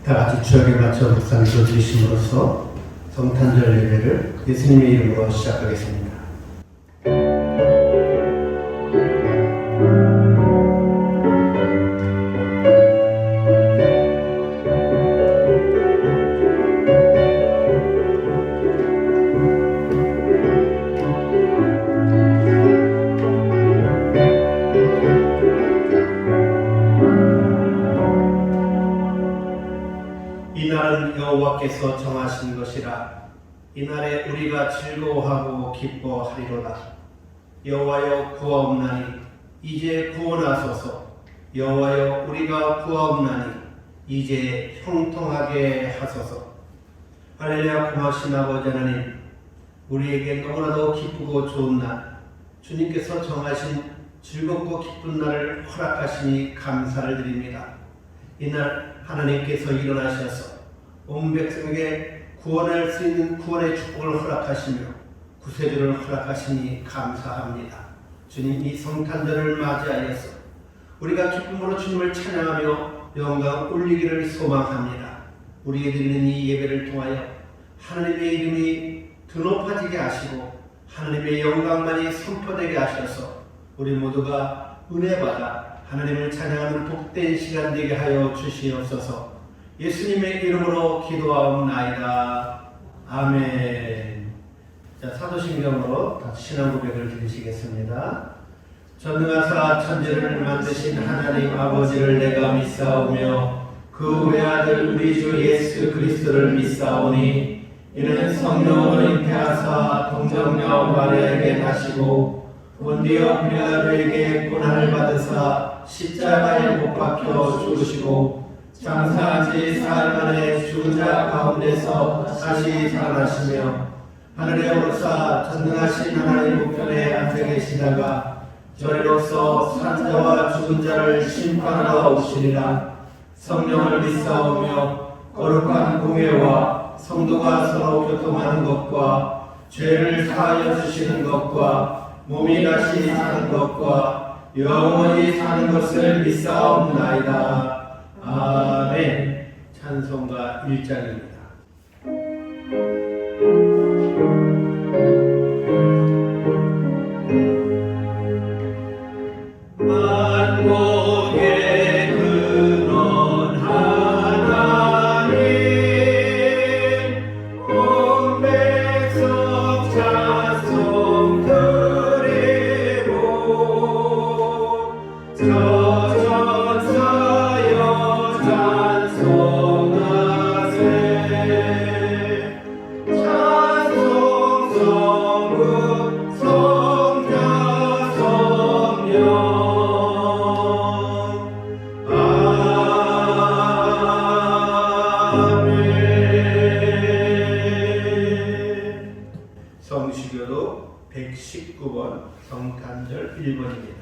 다 같이 주역에 맞춰 묵상기도 드리심으로써 성탄절 예배를 예수님의 이름으로 시작하겠습니다. 이날은 여호와께서 정하신 것이라. 이날에 우리가 즐거워하고 기뻐하리로다. 여호와여 구하옵나니 이제 구원하소서. 여호와여 우리가 구하옵나니 이제 형통하게 하소서. 할렐루야. 고마우신 아버지 하나님, 우리에게 너무나도 기쁘고 좋은 날, 주님께서 정하신 즐겁고 기쁜 날을 허락하시니 감사를 드립니다. 이날 하나님께서 일어나셔서 온 백성에게 구원할 수 있는 구원의 축복을 허락하시며 구세주를 허락하시니 감사합니다. 주님, 이 성탄절을 맞이하여서 우리가 기쁨으로 주님을 찬양하며 영광 올리기를 소망합니다. 우리에게 드리는 이 예배를 통하여 하나님의 이름이 드높아지게 하시고 하나님의 영광만이 선포되게 하셔서 우리 모두가 은혜받아 하나님을 찬양하는 복된 시간 되게 하여 주시옵소서. 예수님의 이름으로 기도하옵나이다. 아멘. 자, 사도신경으로 신앙 고백을 드리시겠습니다. 전능하사 천지를 만드신 하나님 아버지를 내가 믿사오며 그 외아들 우리 주 예수 그리스도를 믿사오니 이는 성령으로 잉태하사 동정녀 마리아에게 나시고 본디오 빌라도에게 고난을 받으사 십자가에 못 박혀 죽으시고 장사한 지 사흘 만에 죽은 자 가운데서 다시 살아나시며 하늘에 오르사 전능하신 하나님 우편에 앉아 계시다가 저리로서 산 자와 죽은 자를 심판하러 오시리라. 성령을 믿사오며 거룩한 공회와 성도가 서로 교통하는 것과 죄를 사하여 주시는 것과 몸이 다시 사는 것과 영원히 사는 것을 믿사옵나이다. 아멘. 찬송가 1장입니다. 만국의 근원 하나님 온 백성 찬송 드리고 저전사여 찬송하세. 찬송 성부 성자 성령 아멘. 성시교도 119번 성탄절 1번입니다.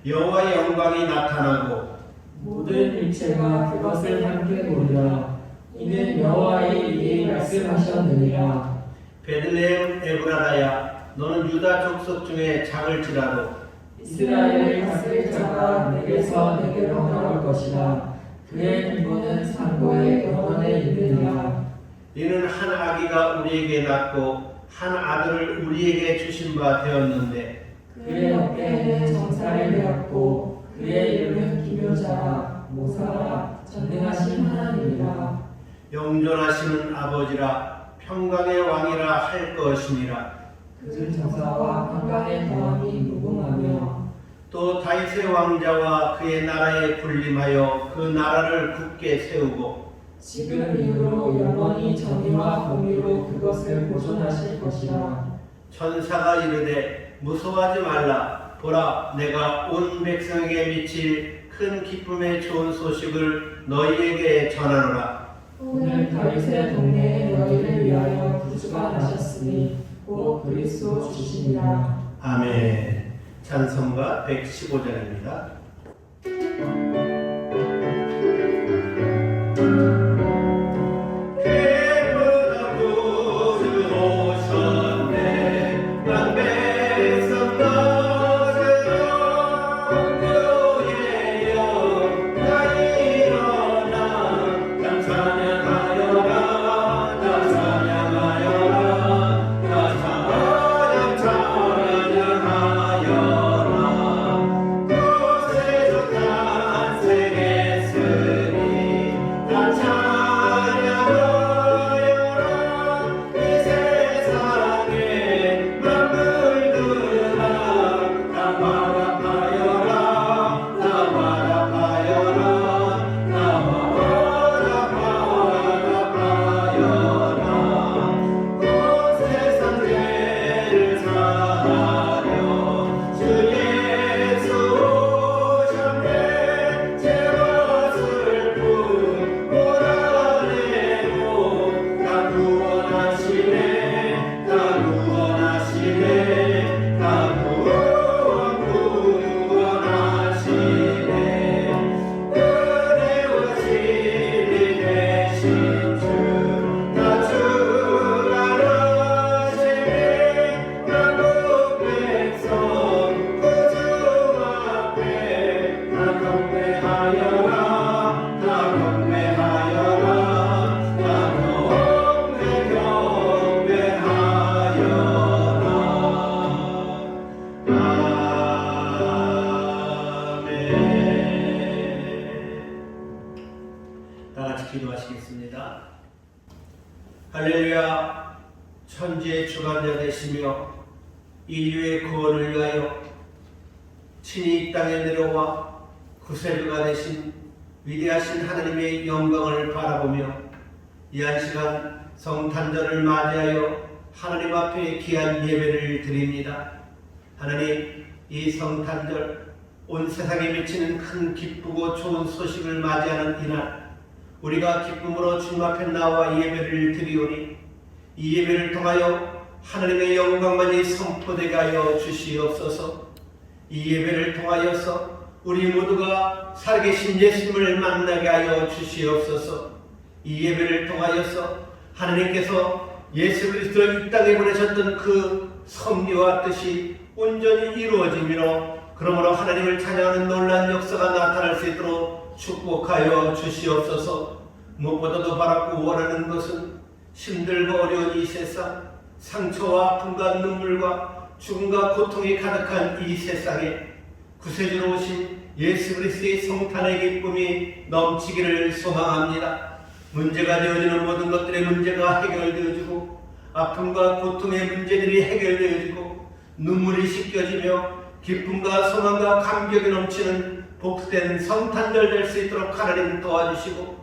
여호와의 영광이 나타나고 모든 일체가 그것을 함께 보리라. 이는 여호와의 이에 말씀하셨느니라. 베들레헴 에브라다야, 너는 유다 족속 중에 작을지라도 이스라엘의 다스리자가 내게서 내게로 나올 것이라. 그의 기본은 상고의 근원에 있느니라. 이는 한 아기가 우리에게 낳고 한 아들을 우리에게 주신 바 되었는데 그의 어깨에는 정사를 배웠고 그의 이름은 기묘자라 모사라 전능하신 하나님이라. 영존하시는 아버지라 평강의 왕이라 할 것이니라. 그 정사와 평강의 더함이 무궁하며 또 다윗의 왕자와 그의 나라에 군림하여 그 나라를 굳게 세우고 지금 이후로 영원히 정의와 공의로 그것을 보존하실 것이라. 천사가 이르되 무서워하지 말라. 보라, 내가 온 백성에게 미칠 큰 기쁨의 좋은 소식을 너희에게 전하노라. 오늘 다윗의 동네에 너희를 위하여 구주가 나셨으니 곧 그리스도 주시니라. 아멘. 찬송가 115장입니다. 오셨네 난 백성 너를 주관자 되시며 인류의 구원을 위하여 친히 이 땅에 내려와 구세주가 되신 위대하신 하나님의 영광을 바라보며 이 한 시간 성탄절을 맞이하여 하나님 앞에 귀한 예배를 드립니다. 하나님, 이 성탄절 온 세상에 미치는 큰 기쁘고 좋은 소식을 맞이하는 이날, 우리가 기쁨으로 주님 앞에 나와 예배를 드리오니 이 예배를 통하여 하나님의 영광만이 선포되게 하여 주시옵소서. 이 예배를 통하여서 우리 모두가 살아계신 예수님을 만나게 하여 주시옵소서. 이 예배를 통하여서 하나님께서 예수 그리스도를 이 땅에 보내셨던 그 섭리와 뜻이 온전히 이루어지므로 그러므로 하나님을 찬양하는 놀라운 역사가 나타날 수 있도록 축복하여 주시옵소서. 무엇보다도 바라고 원하는 것은 힘들고 어려운 이 세상, 상처와 아픔과 눈물과 죽음과 고통이 가득한 이 세상에 구세주로 오신 예수 그리스도의 성탄의 기쁨이 넘치기를 소망합니다. 문제가 되어지는 모든 것들의 문제가 해결되어지고 아픔과 고통의 문제들이 해결되어지고 눈물이 씻겨지며 기쁨과 소망과 감격이 넘치는 복된 성탄절 될 수 있도록 하나님 도와주시고,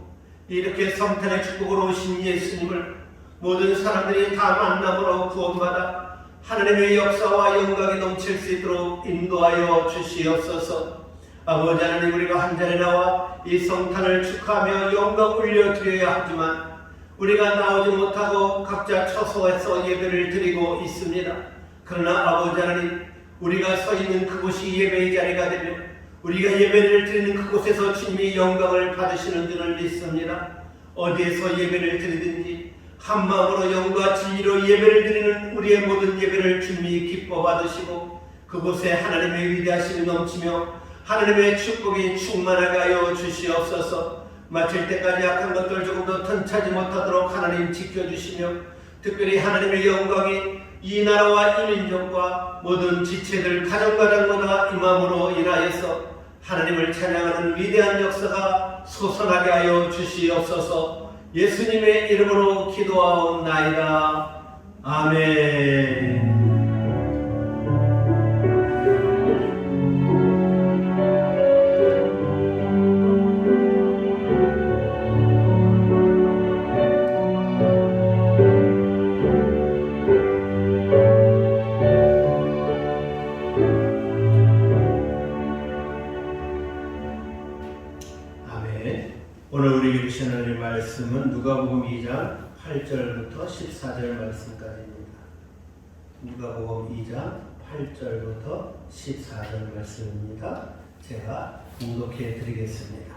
이렇게 성탄의 축복으로 오신 예수님을 모든 사람들이 다 만남으로 구원받아 하나님의 역사와 영광이 넘칠 수 있도록 인도하여 주시옵소서. 아버지 하나님, 우리가 한 자리에 나와 이 성탄을 축하하며 영광 올려드려야 하지만 우리가 나오지 못하고 각자 처소에서 예배를 드리고 있습니다. 그러나 아버지 하나님, 우리가 서 있는 그곳이 예배의 자리가 되며 우리가 예배를 드리는 그곳에서 주님이 영광을 받으시는 줄을 믿습니다. 어디에서 예배를 드리든지 한 마음으로 영과 진리로 예배를 드리는 우리의 모든 예배를 주님이 기뻐 받으시고 그곳에 하나님의 위대하심이 넘치며 하나님의 축복이 충만하게 하여 주시옵소서. 마칠 때까지 약한 것들 조금 더 턴차지 못하도록 하나님 지켜주시며, 특별히 하나님의 영광이 이 나라와 이 민족과 모든 지체들 가정가정마다 임함으로 인하여서 하나님을 찬양하는 위대한 역사가 솟아나게 하여 주시옵소서. 예수님의 이름으로 기도하옵나이다. 아멘. 오늘 우리에게 주신 하나님의 말씀은 누가복음 2장 8절부터 14절 말씀까지입니다. 누가복음 2장 8절부터 14절 말씀입니다. 제가 봉독해 드리겠습니다.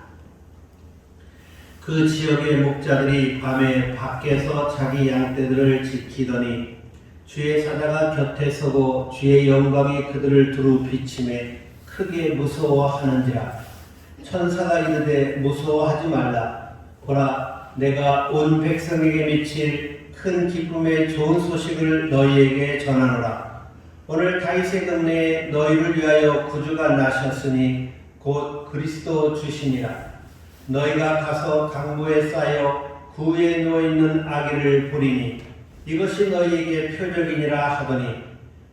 그 지역의 목자들이 밤에 밖에서 자기 양떼들을 지키더니 주의 사자가 곁에 서고 주의 영광이 그들을 두루 비치매 크게 무서워하는지라. 천사가 이르되 무서워하지 말라. 보라, 내가 온 백성에게 미칠 큰 기쁨의 좋은 소식을 너희에게 전하노라. 오늘 다윗의 동네에 너희를 위하여 구주가 나셨으니 곧 그리스도 주시니라. 너희가 가서 강보에 쌓여 구에 누워있는 아기를 보리니 이것이 너희에게 표적이니라 하더니,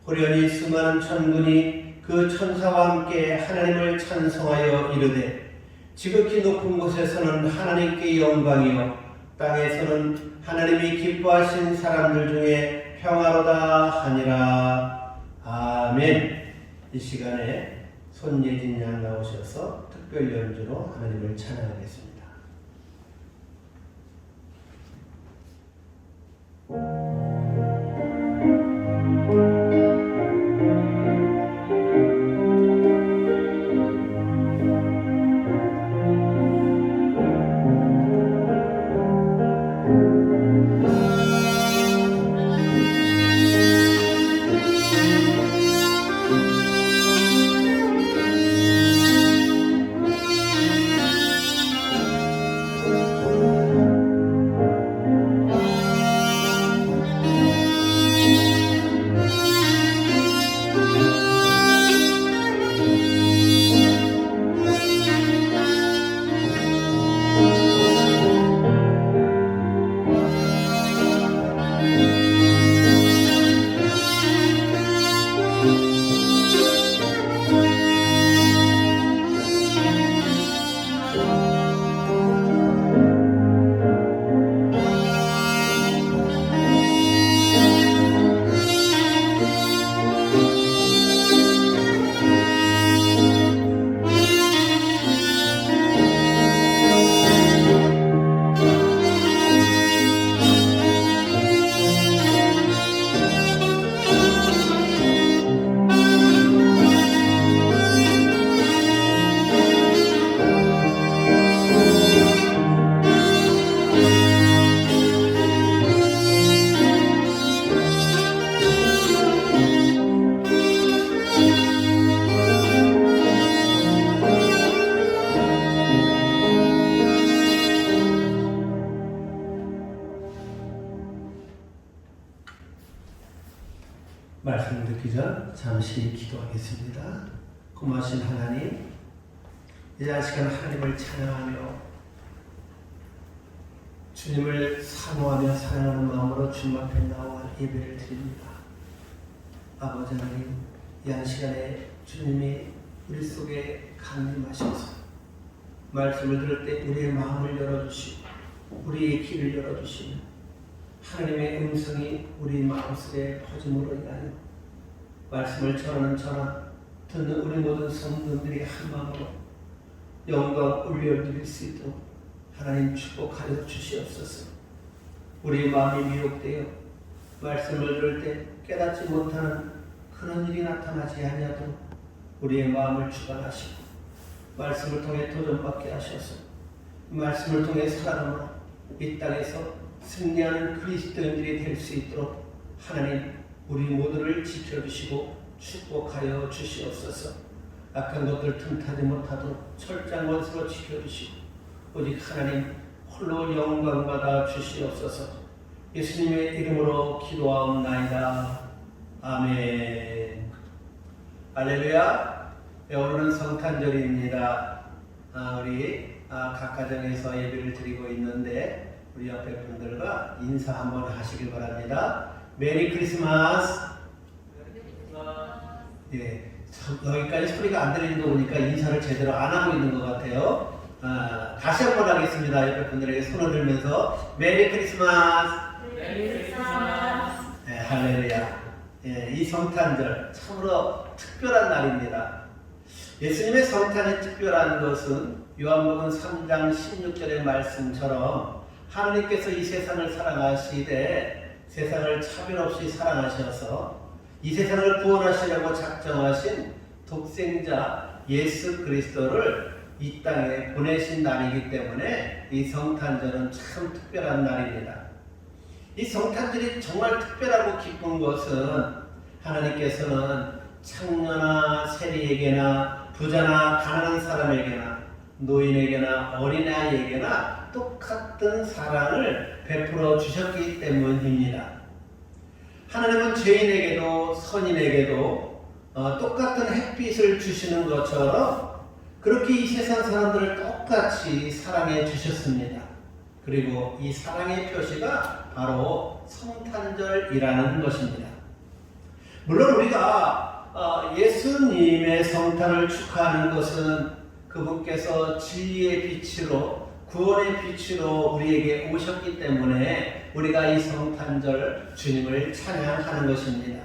호련히 수많은 천군이 그 천사와 함께 하나님을 찬송하여 이르되, 지극히 높은 곳에서는 하나님께 영광이요 땅에서는 하나님이 기뻐하신 사람들 중에 평화로다 하니라. 아멘. 이 시간에 손예진 양 나오셔서 특별 연주로 하나님을 찬양하겠습니다. 말씀 듣기 전 잠시 기도하겠습니다. 고마우신 하나님, 이 시간 하나님을 찬양하며 주님을 사모하며 사랑하는 마음으로 주님 앞에 나와 예배를 드립니다. 아버지 하나님, 이 시간에 주님이 우리 속에 강림하셔서 말씀을 들을 때 우리의 마음을 열어주시고 우리의 귀를 열어주시며 하나님의 음성이 우리 마음속에 퍼짐으로 인하여 말씀을 전하는 저나 듣는 우리 모든 성도들이 한 마음으로 영광 올려드릴 수 있도록 하나님 축복하여 주시옵소서. 우리 마음이 미혹되어 말씀을 들을 때 깨닫지 못하는 그런 일이 나타나지 아니하도록 우리의 마음을 주관하시고 말씀을 통해 도전받게 하셔서 말씀을 통해 살아남아 이 땅에서 승리하는 그리스도인들이 될 수 있도록 하나님 우리 모두를 지켜주시고 축복하여 주시옵소서. 악한 것들 틈타지 못하도록 철장 원수로 지켜주시고 오직 하나님 홀로 영광받아 주시옵소서. 예수님의 이름으로 기도하옵나이다. 아멘. 할렐루야. 오늘은 성탄절입니다. 우리 각 가정에서 예배를 드리고 있는데 우리 옆에 분들과 인사 한번 하시길 바랍니다. 메리 크리스마스. 예, 여기까지 소리가 안 들리는 거 보니까 인사를 제대로 안 하고 있는 것 같아요. 다시 한번 하겠습니다. 옆에 분들에게 손을 들면서 메리 크리스마스. 메리 크리스마스. 네, 할렐루야. 예, 이 성탄절 참으로 특별한 날입니다. 예수님의 성탄이 특별한 것은 요한복음 3장 16절의 말씀처럼 하나님께서 이 세상을 사랑하시되 세상을 차별 없이 사랑하셔서 이 세상을 구원하시려고 작정하신 독생자 예수 그리스도를 이 땅에 보내신 날이기 때문에 이 성탄절은 참 특별한 날입니다. 이 성탄절이 정말 특별하고 기쁜 것은 하나님께서는 창녀나 세리에게나 부자나 가난한 사람에게나 노인에게나 어린아이에게나 똑같은 사랑을 베풀어 주셨기 때문입니다. 하나님은 죄인에게도 선인에게도 똑같은 햇빛을 주시는 것처럼 그렇게 이 세상 사람들을 똑같이 사랑해 주셨습니다. 그리고 이 사랑의 표시가 바로 성탄절이라는 것입니다. 물론 우리가 예수님의 성탄을 축하하는 것은 그분께서 진리의 빛으로 구원의 빛으로 우리에게 오셨기 때문에 우리가 이 성탄절 주님을 찬양하는 것입니다.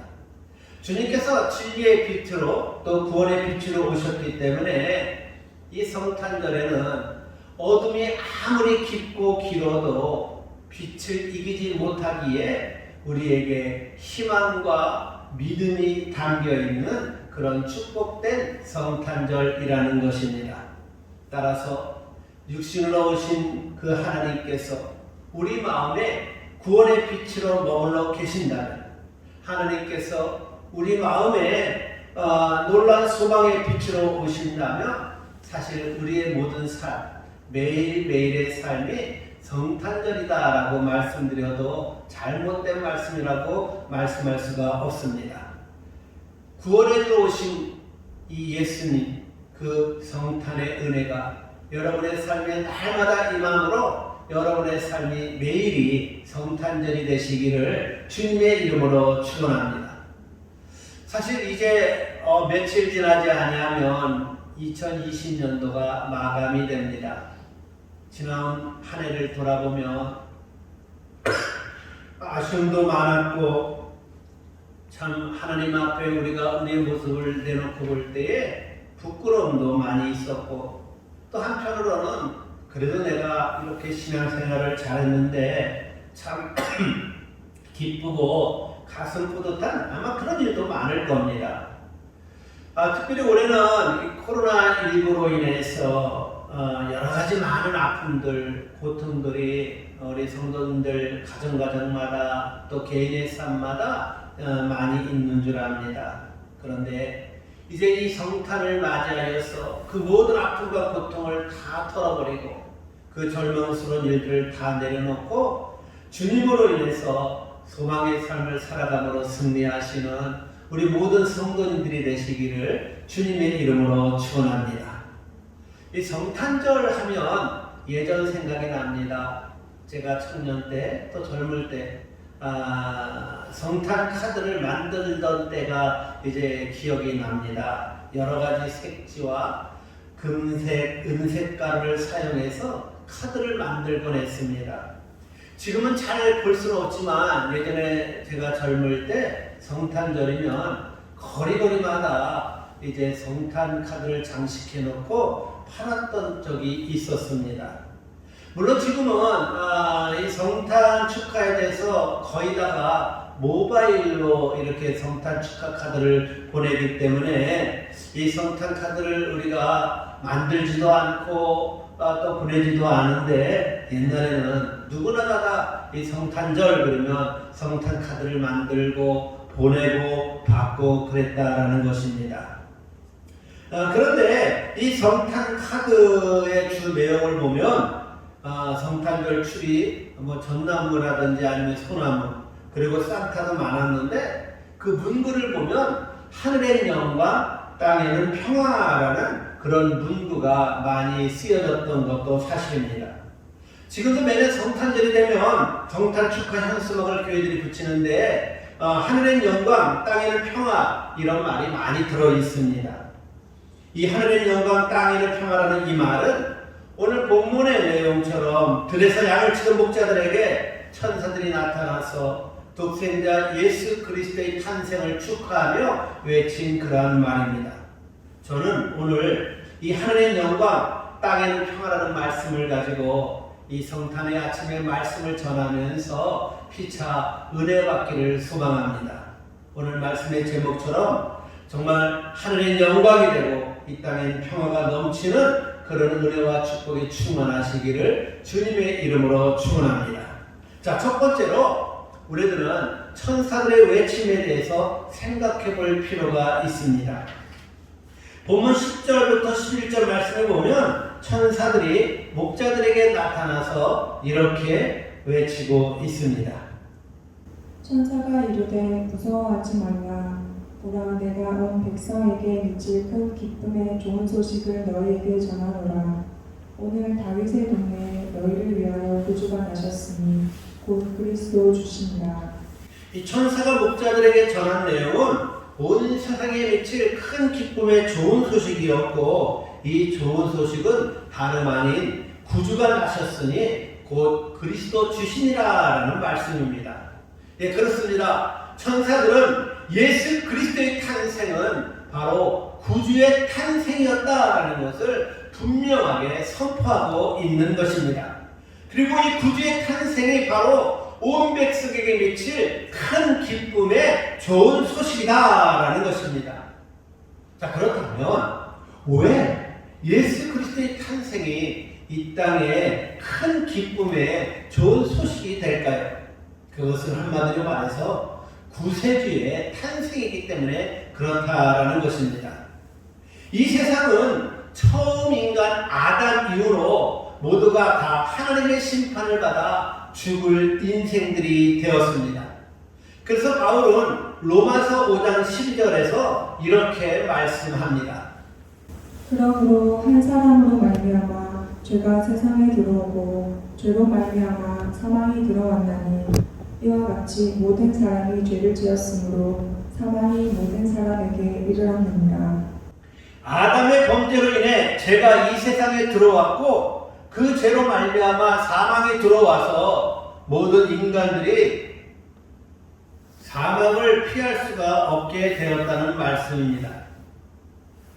주님께서 진리의 빛으로 또 구원의 빛으로 오셨기 때문에 이 성탄절에는 어둠이 아무리 깊고 길어도 빛을 이기지 못하기에 우리에게 희망과 믿음이 담겨있는 그런 축복된 성탄절이라는 것입니다. 따라서 육신으로 오신 그 하나님께서 우리 마음에 구원의 빛으로 머물러 계신다면 하나님께서 우리 마음에 놀라운 소망의 빛으로 오신다면 사실 우리의 모든 삶, 매일매일의 삶이 성탄절이다라고 말씀드려도 잘못된 말씀이라고 말씀할 수가 없습니다. 구원해 오신 이 예수님, 그 성탄의 은혜가 여러분의 삶에 날마다 임함으로 여러분의 삶이 매일이 성탄절이 되시기를 주님의 이름으로 축원합니다. 사실 이제 며칠 지나지 아니하면 2020년도가 마감이 됩니다. 지난 한 해를 돌아보면 아쉬움도 많았고 참 하나님 앞에 우리가 은혜의 모습을 내놓고 볼 때에 부끄러움도 많이 있었고 또 한편으로는 그래도 내가 이렇게 신앙생활을 잘했는데 참 기쁘고 가슴 뿌듯한 아마 그런 일도 많을 겁니다. 특별히 올해는 이 코로나19로 인해서 여러 가지 많은 아픔들, 고통들이 우리 성도님들 가정마다 또 개인의 삶마다 많이 있는 줄 압니다. 그런데 이제 이 성탄을 맞이하여서 그 모든 아픔과 고통을 다 털어버리고 그 절망스러운 일들을 다 내려놓고 주님으로 인해서 소망의 삶을 살아감으로 승리하시는 우리 모든 성도님들이 되시기를 주님의 이름으로 축원합니다. 이 성탄절 하면 예전 생각이 납니다. 제가 청년 때 또 젊을 때 성탄 카드를 만들던 때가 이제 기억이 납니다. 여러 가지 색지와 금색, 은색 가루를 사용해서 카드를 만들곤 했습니다. 지금은 잘 볼 수는 없지만 예전에 제가 젊을 때 성탄절이면 거리마다 이제 성탄 카드를 장식해 놓고 팔았던 적이 있었습니다. 물론 지금은 이 성탄 축하에 대해서 거의 다가 모바일로 이렇게 성탄 축하 카드를 보내기 때문에 이 성탄 카드를 우리가 만들지도 않고 또 보내지도 않은데, 옛날에는 누구나 다 이 성탄절 그러면 성탄 카드를 만들고 보내고 받고 그랬다라는 것입니다. 그런데 이 성탄 카드의 주 내용을 보면 성탄절 추리, 전나무라든지 아니면 소나무, 그리고 산타도 많았는데 그 문구를 보면 하늘의 영광, 땅에는 평화라는 그런 문구가 많이 쓰여졌던 것도 사실입니다. 지금도 매년 성탄절이 되면 성탄 축하 현수막을 교회들이 붙이는데 하늘의 영광, 땅에는 평화 이런 말이 많이 들어 있습니다. 이 하늘의 영광, 땅에는 평화라는 이 말은 오늘 본문의 내용처럼 들에서 양을 치던 목자들에게 천사들이 나타나서 독생자 예수 그리스도의 탄생을 축하하며 외친 그러한 말입니다. 저는 오늘 이 하늘의 영광, 땅에는 평화라는 말씀을 가지고 이 성탄의 아침에 말씀을 전하면서 피차 은혜 받기를 소망합니다. 오늘 말씀의 제목처럼 정말 하늘의 영광이 되고 이 땅엔 평화가 넘치는 그런 은혜와 축복이 충만하시기를 주님의 이름으로 축원합니다. 자, 첫 번째로 우리들은 천사들의 외침에 대해서 생각해 볼 필요가 있습니다. 본문 10절부터 11절 말씀을 보면 천사들이 목자들에게 나타나서 이렇게 외치고 있습니다. 천사가 이르되 무서워하지 말라. 보라, 내가 온 백성에게 미칠 큰 기쁨의 좋은 소식을 너희에게 전하노라. 오늘 다윗의 동네에 너희를 위하여 구주가 나셨으니 곧 그리스도 주시니라. 이 천사가 목자들에게 전한 내용은 온 세상에 미칠 큰 기쁨의 좋은 소식이었고, 이 좋은 소식은 다름 아닌 구주가 나셨으니 곧 그리스도 주시니라라는 말씀입니다. 예, 그렇습니다. 천사들은 예수 그리스도의 탄생은 바로 구주의 탄생이었다라는 것을 분명하게 선포하고 있는 것입니다. 그리고 이 구주의 탄생이 바로 온 백성에게 미칠 큰 기쁨의 좋은 소식이다라는 것입니다. 자, 그렇다면 왜 예수 그리스도의 탄생이 이 땅에 큰 기쁨의 좋은 소식이 될까요? 그것은 한마디로 말해서 구세주의 탄생이기 때문에 그렇다라는 것입니다. 이 세상은 처음 인간 아담 이후로 모두가 다 하나님의 심판을 받아 죽을 인생들이 되었습니다. 그래서 바울은 로마서 5장 12절에서 이렇게 말씀합니다. 그러므로 한 사람으로 말미암아 죄가 세상에 들어오고 죄로 말미암아 사망이 들어왔나니 이와 같이 모든 사람이 죄를 지었으므로 사망이 모든 사람에게 이르렀느니라. 아담의 범죄로 인해 죄가 이 세상에 들어왔고 그 죄로 말미암아 사망이 들어와서 모든 인간들이 사망을 피할 수가 없게 되었다는 말씀입니다.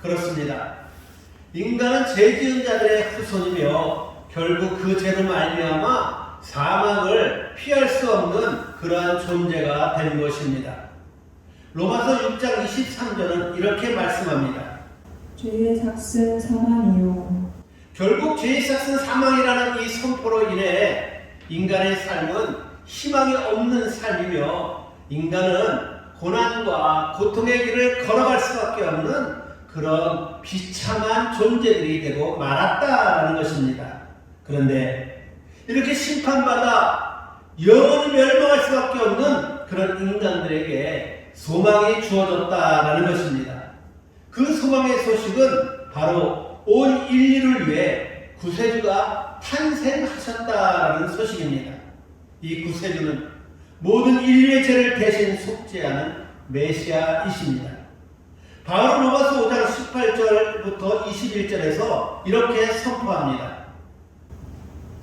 그렇습니다. 인간은 죄 지은 자들의 후손이며 결국 그 죄로 말미암아 사망을 피할 수 없는 그러한 존재가 된 것입니다. 로마서 6장 23절은 이렇게 말씀합니다. 죄의 삭은 사망이요. 결국 죄의 삭은 사망이라는 이 선포로 인해 인간의 삶은 희망이 없는 삶이며 인간은 고난과 고통의 길을 걸어갈 수밖에 없는 그런 비참한 존재들이 되고 말았다라는 것입니다. 그런데 이렇게 심판받아 영원히 멸망할 수밖에 없는 그런 인간들에게 소망이 주어졌다라는 것입니다. 그 소망의 소식은 바로 온 인류를 위해 구세주가 탄생하셨다라는 소식입니다. 이 구세주는 모든 인류의 죄를 대신 속죄하는 메시아이십니다. 바울은 로마서 5장 18절부터 21절에서 이렇게 선포합니다.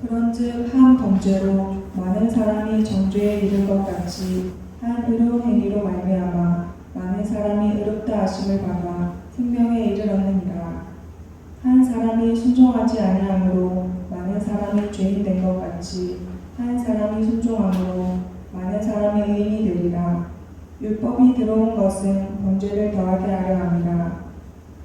그런즉 한 범죄로 많은 사람이 정죄에 이른 것 같이 한 의로운 행위로 말미암아 많은 사람이 의롭다 하심을 받아 생명에 이르렀느니라. 한 사람이 순종하지 아니함으로 많은 사람이 죄인 된 것 같이 한 사람이 순종함으로 많은 사람이 의인이 되리라. 율법이 들어온 것은 범죄를 더하게 하려 함이라.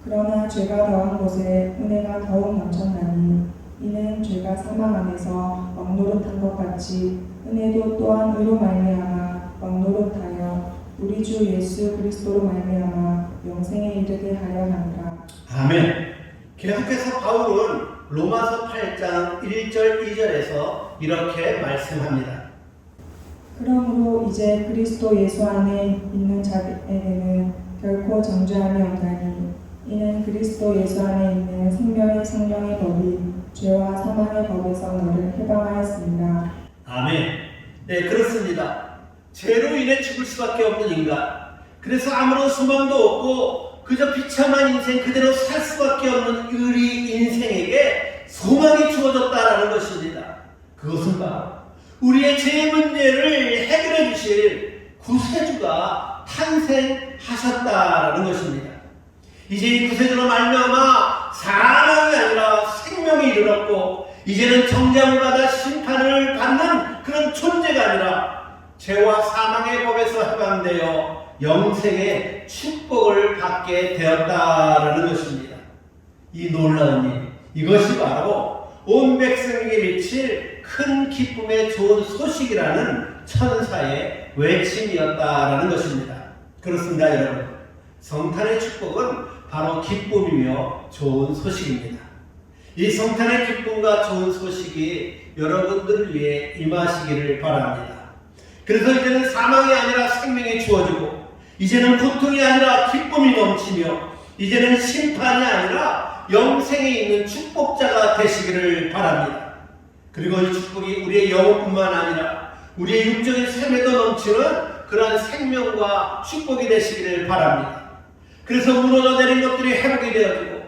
그러나 죄가 더한 곳에 은혜가 더욱 넘쳤나니 이는 죄가 사망 안에서 막노릇한 것 같이 은혜도 또한 의로 말미암아 막노릇하여 우리 주 예수 그리스도로 말미암아 영생에 이르게 하려 함이라. 아멘. 계속해서 바울은 로마서 8장 1절 2절에서 이렇게 말씀합니다. 그러므로 이제 그리스도 예수 안에 있는 자에게는 결코 정죄함이 없나니 이는 그리스도 예수 안에 있는 생명의 성령의 법이 죄와 사망의 법에서 너를 해방하였습니다. 아멘. 네, 그렇습니다. 죄로 인해 죽을 수밖에 없는 인간. 그래서 아무런 소망도 없고 그저 비참한 인생 그대로 살 수밖에 없는 우리 인생에게 소망이 주어졌다라는 것입니다. 그것은 바로 우리의 죄 문제를 해결해 주실 구세주가 탄생하셨다라는 것입니다. 이제 이 구세주로 말미암아 사망이 아니라 생명이 이르렀고 이제는 정죄함을 받아 심판을 받는 그런 존재가 아니라 죄와 사망의 법에서 해방되어 영생의 축복을 받게 되었다라는 것입니다. 이 놀라운 일, 이것이 바로 온 백성에게 미칠 큰 기쁨의 좋은 소식이라는 천사의 외침이었다라는 것입니다. 그렇습니다, 여러분. 성탄의 축복은 바로 기쁨이며 좋은 소식입니다. 이 성탄의 기쁨과 좋은 소식이 여러분들을 위해 임하시기를 바랍니다. 그래서 이제는 사망이 아니라 생명이 주어지고 이제는 고통이 아니라 기쁨이 넘치며 이제는 심판이 아니라 영생에 있는 축복자가 되시기를 바랍니다. 그리고 이 축복이 우리의 영혼뿐만 아니라 우리의 육적인 삶에도 넘치는 그러한 생명과 축복이 되시기를 바랍니다. 그래서 무너져 내린 것들이 회복이 되어지고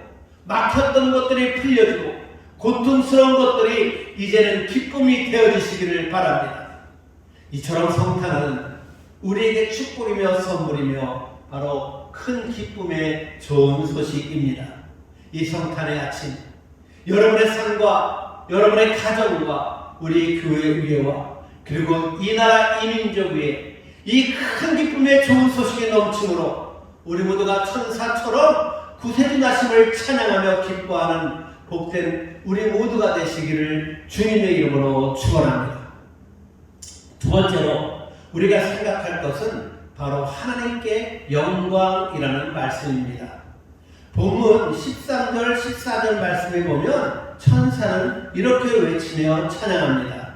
막혔던 것들이 풀려지고 고통스러운 것들이 이제는 기쁨이 되어지시기를 바랍니다. 이처럼 성탄은 우리에게 축복이며 선물이며 바로 큰 기쁨의 좋은 소식입니다. 이 성탄의 아침, 여러분의 삶과 여러분의 가정과 우리 교회 위에와 그리고 이 나라 이민족 위에 이 큰 기쁨의 좋은 소식이 넘치므로 우리 모두가 천사처럼 구세주 나심을 찬양하며 기뻐하는 복된 우리 모두가 되시기를 주님의 이름으로 축원합니다. 두 번째로 우리가 생각할 것은 바로 하나님께 영광이라는 말씀입니다. 본문 13절 14절 말씀에 보면 천사는 이렇게 외치며 찬양합니다.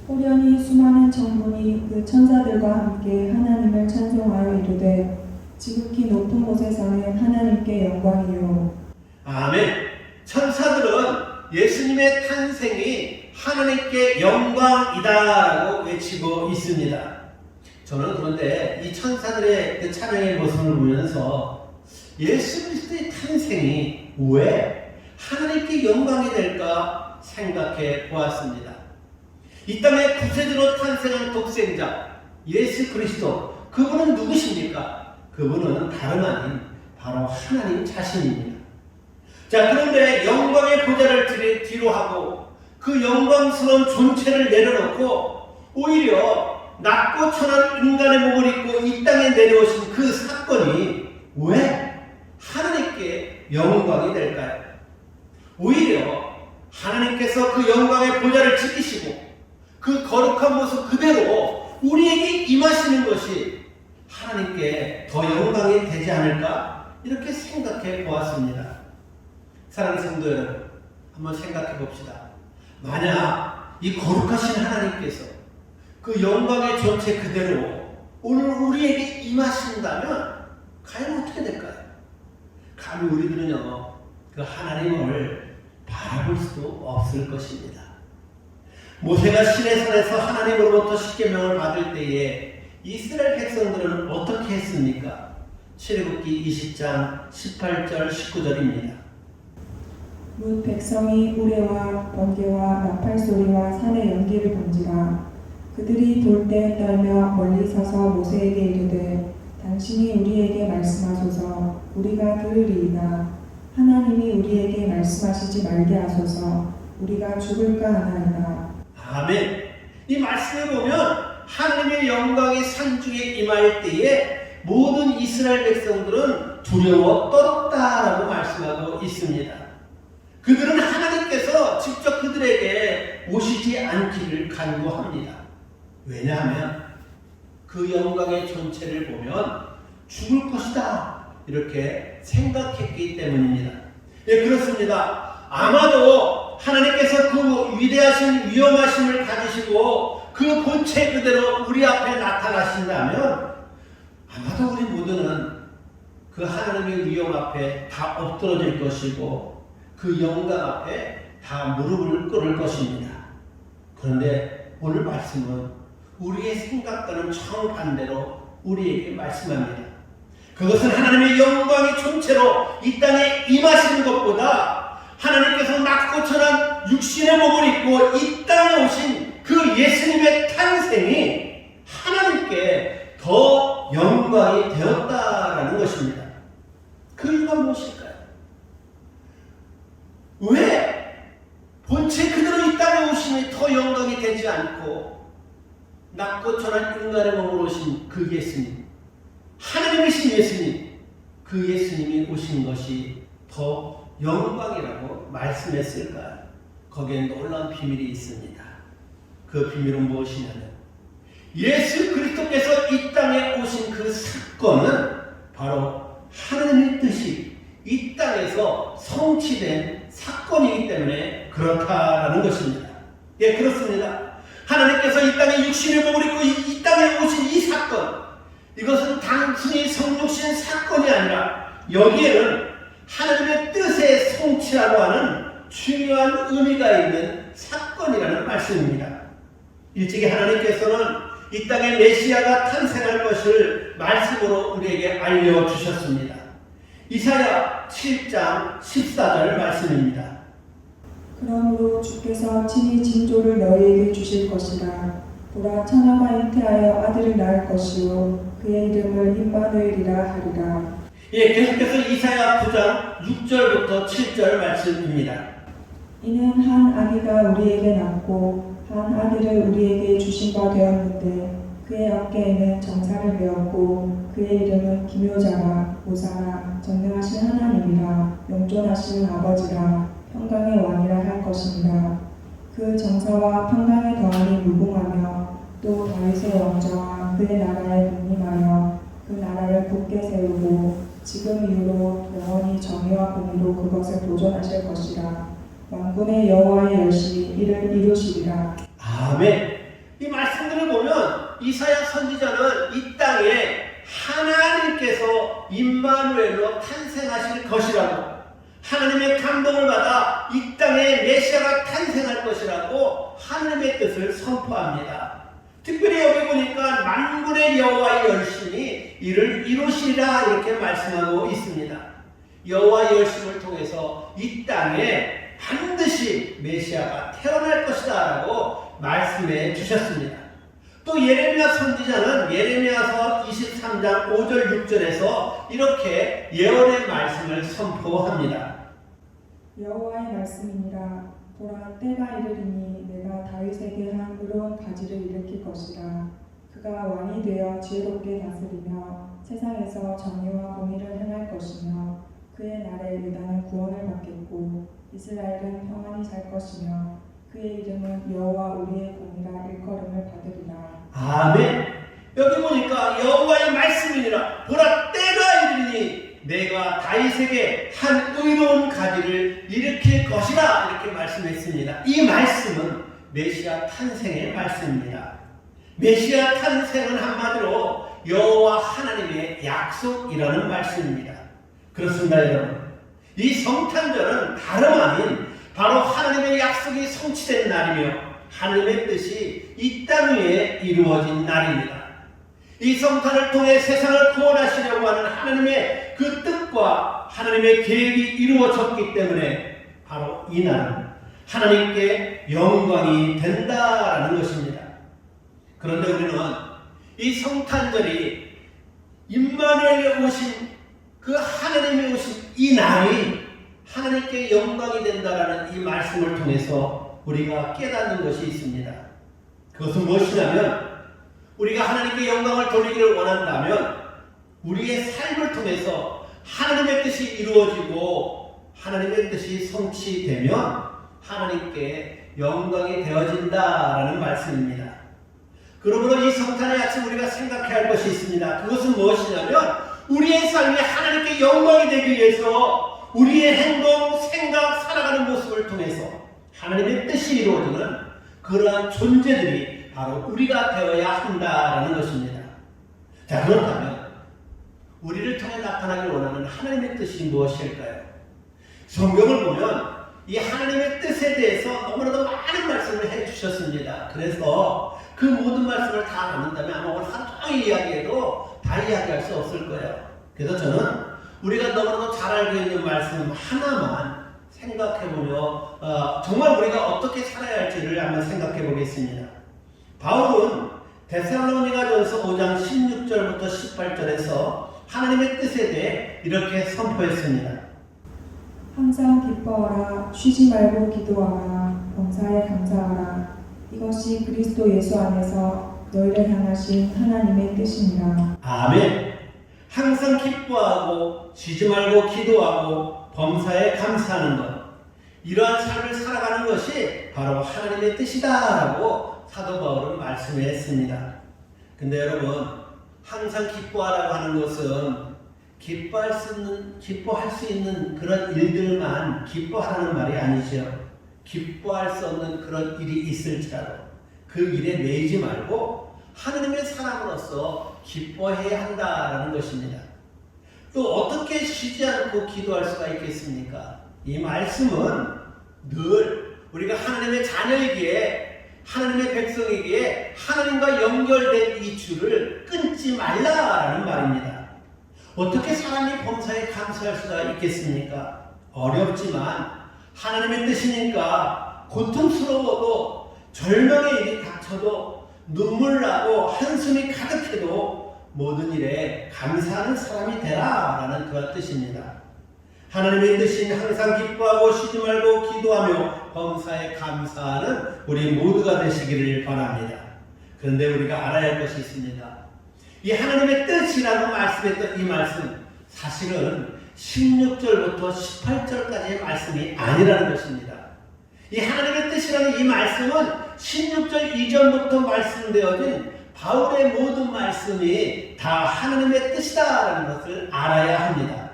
호련히 수많은 천군이 그 천사들과 함께 하나님을 찬송하여 이르되 지극히 높은 곳에서는 하나님께 영광이요. 아멘. 천사들은 예수님의 탄생이 하나님께 영광이다라고 외치고 있습니다. 저는 그런데 이 천사들의 그 찬양의 모습을 보면서 예수 그리스도의 탄생이 왜 하나님께 영광이 될까 생각해 보았습니다. 이 땅에 구세주로 탄생한 독생자 예수 그리스도, 그분은 누구십니까? 그분은 다름 아닌 바로 하나님 자신입니다. 자, 그런데 영광의 보좌를 뒤로 하고 그 영광스러운 존재를 내려놓고 오히려 낮고 천한 인간의 몸을 입고 이 땅에 내려오신 그 사건이 왜 하나님께 영광이 될까요? 오히려 하나님께서 그 영광의 보좌를 지키시고 그 거룩한 모습 그대로 우리에게 임하시는 것이 하나님께 더 영광이 되지 않을까? 이렇게 생각해 보았습니다. 사랑하는 성도 여러분, 한번 생각해 봅시다. 만약 이 거룩하신 하나님께서 그 영광의 존재 그대로 오늘 우리에게 임하신다면 과연 어떻게 될까요? 감히 우리들은요, 그 하나님을 바라볼 수도 없을 것입니다. 모세가 시내산에서 하나님으로부터 십계명을 받을 때에 이스라엘 백성들은 어떻게 했습니까? 출애굽기 20장 18절 19절입니다. 문 백성이 우레와 번개와 나팔 소리와 산의 연기를 본지라. 그들이 돌 때 떨며 멀리 서서 모세에게 이르되 당신이 우리에게 말씀하소서 우리가 들으리이다. 하나님이 우리에게 말씀하시지 말게 하소서 우리가 죽을까 하나이다. 아멘. 이 말씀을 보면 하나님의 영광이 산중에 임할 때에 모든 이스라엘 백성들은 두려워 떨었다라고 말씀하고 있습니다. 그들은 하나님께서 직접 그들에게 오시지 않기를 간구합니다. 왜냐하면 그 영광의 존재를 보면 죽을 것이다 이렇게 생각했기 때문입니다. 예, 그렇습니다. 아마도 하나님께서 그 위대하신 위엄하심을 가지시고 그 본체 그대로 우리 앞에 나타나신다면 아마도 우리 모두는 그 하나님의 위엄 앞에 다 엎드러질 것이고 그 영광 앞에 다 무릎을 꿇을 것입니다. 그런데 오늘 말씀은 우리의 생각과는 정반대로 우리에게 말씀합니다. 그것은 하나님의 영광의 존재로 이 땅에 임하시는 것보다 하나님께서 낮고 천한 육신의 몸을 입고 이 땅에 오신 그 예수님의 탄생이 하나님께 더 영광이 되었다라는 것입니다. 그 이유가 무엇일까요? 왜 본체 그대로 이 땅에 오심이 더 영광이 되지 않고 낮고 천한 인간의 몸으로 오신 그 예수님, 하나님이신 예수님, 그 예수님이 오신 것이 더 영광이라고 말씀했을까요? 거기에 놀라운 비밀이 있습니다. 그 비밀은 무엇이냐면 예수 그리스도께서 이 땅에 오신 그 사건은 바로 하나님의 뜻이 이 땅에서 성취된 사건이기 때문에 그렇다라는 것입니다. 예, 그렇습니다. 하나님께서 이 땅에 육신의 몸을 입고 이 땅에 오신 이 사건, 이것은 단순히 성육신 사건이 아니라 여기에는 하나님의 뜻의 성취라고 하는 중요한 의미가 있는 사건이라는 말씀입니다. 일찍이 하나님께서는 이 땅에 메시아가 탄생할 것을 말씀으로 우리에게 알려주셨습니다. 이사야 7장 14절 말씀입니다. 그러므로 주께서 친히 징조를 너희에게 주실 것이라. 보라 처녀가 잉태하여 아들을 낳을 것이요 그의 이름을 임마누엘이라 하리라. 예, 계속해서 이사야 9장 6절부터 7절 말씀입니다. 이는 한 아기가 우리에게 낳고 한 아들을 우리에게 주신 바 되었는데 그의 어깨에는 정사를 메었고 그의 이름은 기묘자라 보사라 전능하신 하나님이라 영존하신 아버지라 평강의 왕이라 할 것입니다. 그 정사와 평강의 덩어리 무궁하며 또 다윗의 왕좌와 그의 나라에 군림하여 그 나라를 굳게 세우고 지금 이후로 영원히 정의와 공의로 그것을 도전하실 것이라. 만군의 여호와의 여신이 이를 이루시리라. 아멘. 이 말씀들을 보면 이사야 선지자는 이 땅에 하나님께서 임마누엘로 탄생하실 것이라고, 하나님의 감동을 받아 이 땅에 메시아가 탄생할 것이라고 하나님의 뜻을 선포합니다. 특별히 여기 보니까 만군의 여호와의 열심이 이를 이루시리라 이렇게 말씀하고 있습니다. 여호와의 열심을 통해서 이 땅에 반드시 메시아가 태어날 것이다 라고 말씀해 주셨습니다. 또 예레미야 선지자는 예레미야서 23장 5절 6절에서 이렇게 예언의 말씀을 선포합니다. 여호와의 말씀이니라. 보라 때가 이르리니 내가 다윗에게 한 의로운 가지를 일으킬 것이라. 그가 왕이 되어 지혜롭게 다스리며 세상에서 정의와 공의를 행할 것이며 그의 날에 유다는 구원을 받겠고 이스라엘은 평안히 살 것이며 그의 이름은 여호와 우리의 공이라 일컬음을 받으리라. 아멘. 여기 보니까 여호와의 말씀이니라. 보라 때가 이르리니 내가 다윗에게 한 의로운 가지를 일으킬 것이라 이렇게 말씀했습니다. 이 말씀은 메시아 탄생의 말씀입니다. 메시아 탄생은 한마디로 여호와 하나님의 약속이라는 말씀입니다. 그렇습니다, 여러분. 이 성탄절은 다름 아닌 바로 하나님의 약속이 성취된 날이며 하나님의 뜻이 이 땅 위에 이루어진 날입니다. 이 성탄을 통해 세상을 구원하시려고 하는 하나님의 그 뜻과 하나님의 계획이 이루어졌기 때문에 바로 이 날은 하나님께 영광이 된다라는 것입니다. 그런데 우리는 이 성탄절이 임마누엘이 오신 그 하나님이 오신 이 날이 하나님께 영광이 된다라는 이 말씀을 통해서 우리가 깨닫는 것이 있습니다. 그것은 무엇이냐면 우리가 하나님께 영광을 돌리기를 원한다면 우리의 삶을 통해서 하나님의 뜻이 이루어지고 하나님의 뜻이 성취되면 하나님께 영광이 되어진다라는 말씀입니다. 그러므로 이 성탄의 아침 우리가 생각해야 할 것이 있습니다. 그것은 무엇이냐면 우리의 삶이 하나님께 영광이 되기 위해서 우리의 행동, 생각, 살아가는 모습을 통해서 하나님의 뜻이 이루어지는 그러한 존재들이 바로 우리가 되어야 한다라는 것입니다. 자, 그렇다면 우리를 통해 나타나길 원하는 하나님의 뜻이 무엇일까요? 성경을 보면 이 하나님의 뜻에 대해서 너무나도 많은 말씀을 해주셨습니다. 그래서 그 모든 말씀을 다 나눈다면 아마 오늘 하루 종일 이야기해도 다 이야기할 수 없을 거예요. 그래서 저는 우리가 너무나도 잘 알고 있는 말씀 하나만 생각해보며 정말 우리가 어떻게 살아야 할지를 한번 생각해 보겠습니다. 바울은 데살로니가전서 5장 16절부터 18절에서 하나님의 뜻에 대해 이렇게 선포했습니다. 항상 기뻐하라, 쉬지 말고 기도하라, 범사에 감사하라. 이것이 그리스도 예수 안에서 너희를 향하신 하나님의 뜻이니라. 아멘. 항상 기뻐하고 쉬지 말고 기도하고 범사에 감사하는 것, 이러한 삶을 살아가는 것이 바로 하나님의 뜻이다라고 사도 바울은 말씀했습니다. 근데 여러분, 항상 기뻐하라고 하는 것은 기뻐할 수 있는 그런 일들만 기뻐하라는 말이 아니죠. 기뻐할 수 없는 그런 일이 있을지라도 그 일에 매이지 말고 하나님의 사람으로서 기뻐해야 한다라는 것입니다. 또 어떻게 쉬지 않고 기도할 수가 있겠습니까? 이 말씀은 늘 우리가 하나님의 자녀이기에 하나님의 백성이기에 하나님과 연결된 이 줄을 끊지 말라라는 말입니다. 어떻게 사람이 범사에 감사할 수가 있겠습니까? 어렵지만 하나님의 뜻이니까 고통스러워도 절망의 일이 닥쳐도 눈물 나고 한숨이 가득해도 모든 일에 감사하는 사람이 되라라는 그런 뜻입니다. 하나님의 뜻인 항상 기뻐하고 쉬지 말고 기도하며 범사에 감사하는 우리 모두가 되시기를 바랍니다. 그런데 우리가 알아야 할 것이 있습니다. 이 하나님의 뜻이라고 말씀했던 이 말씀, 사실은 16절부터 18절까지의 말씀이 아니라는 것입니다. 이 하나님의 뜻이라는 이 말씀은 16절 이전부터 말씀되어진 바울의 모든 말씀이 다 하나님의 뜻이다라는 것을 알아야 합니다.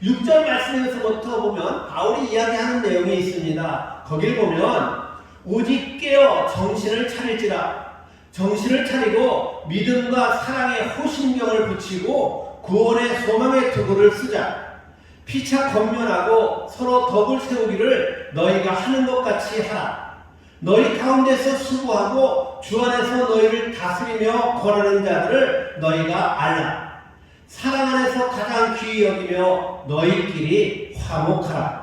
6절 말씀에서부터 보면 바울이 이야기하는 내용이 있습니다. 거기를 보면 오직 깨어 정신을 차릴지라, 정신을 차리고 믿음과 사랑의 호심경을 붙이고 구원의 소망의 투구를 쓰자. 피차 권면하고 서로 덕을 세우기를 너희가 하는 것 같이 하라. 너희 가운데서 수고하고 주 안에서 너희를 다스리며 권하는 자들을 너희가 알라. 사랑 안에서 가장 귀히 여기며 너희끼리 화목하라.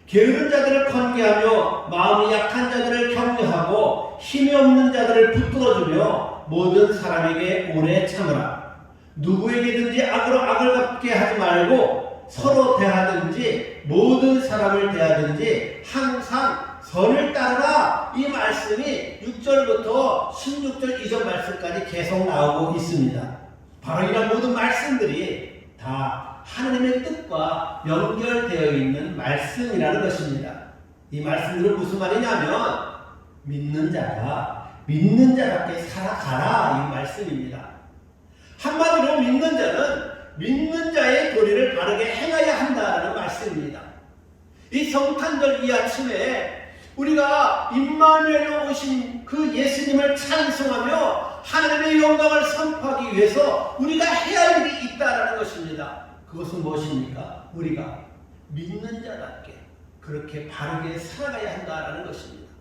게으른 자들을 권계하며 마음이 약한 자들을 격려하고 힘이 없는 자들을 붙들어주며 모든 사람에게 오래 참으라. 누구에게든지 악으로 악을 갚게 하지 말고 서로 대하든지 모든 사람을 대하든지 항상 선을 따르라. 이 말씀이 6절부터 16절 이전 말씀까지 계속 나오고 있습니다. 바로 이런 모든 말씀들이 다 하나님의 뜻과 연결되어 있는 말씀이라는 것입니다. 이 말씀들은 무슨 말이냐면 믿는 자가 믿는 자답게 살아가라 이 말씀입니다. 한마디로 믿는 자는 믿는 자의 도리를 바르게 행해야 한다는 말씀입니다. 이 성탄절 이 아침에 우리가 임마누엘로 오신 그 예수님을 찬송하며 하나님의 영광을 선포하기 위해서 우리가 해야 할 일이 있다라는 것입니다. 그것은 무엇입니까? 우리가 믿는 자답게 그렇게 바르게 살아가야 한다라는 것입니다.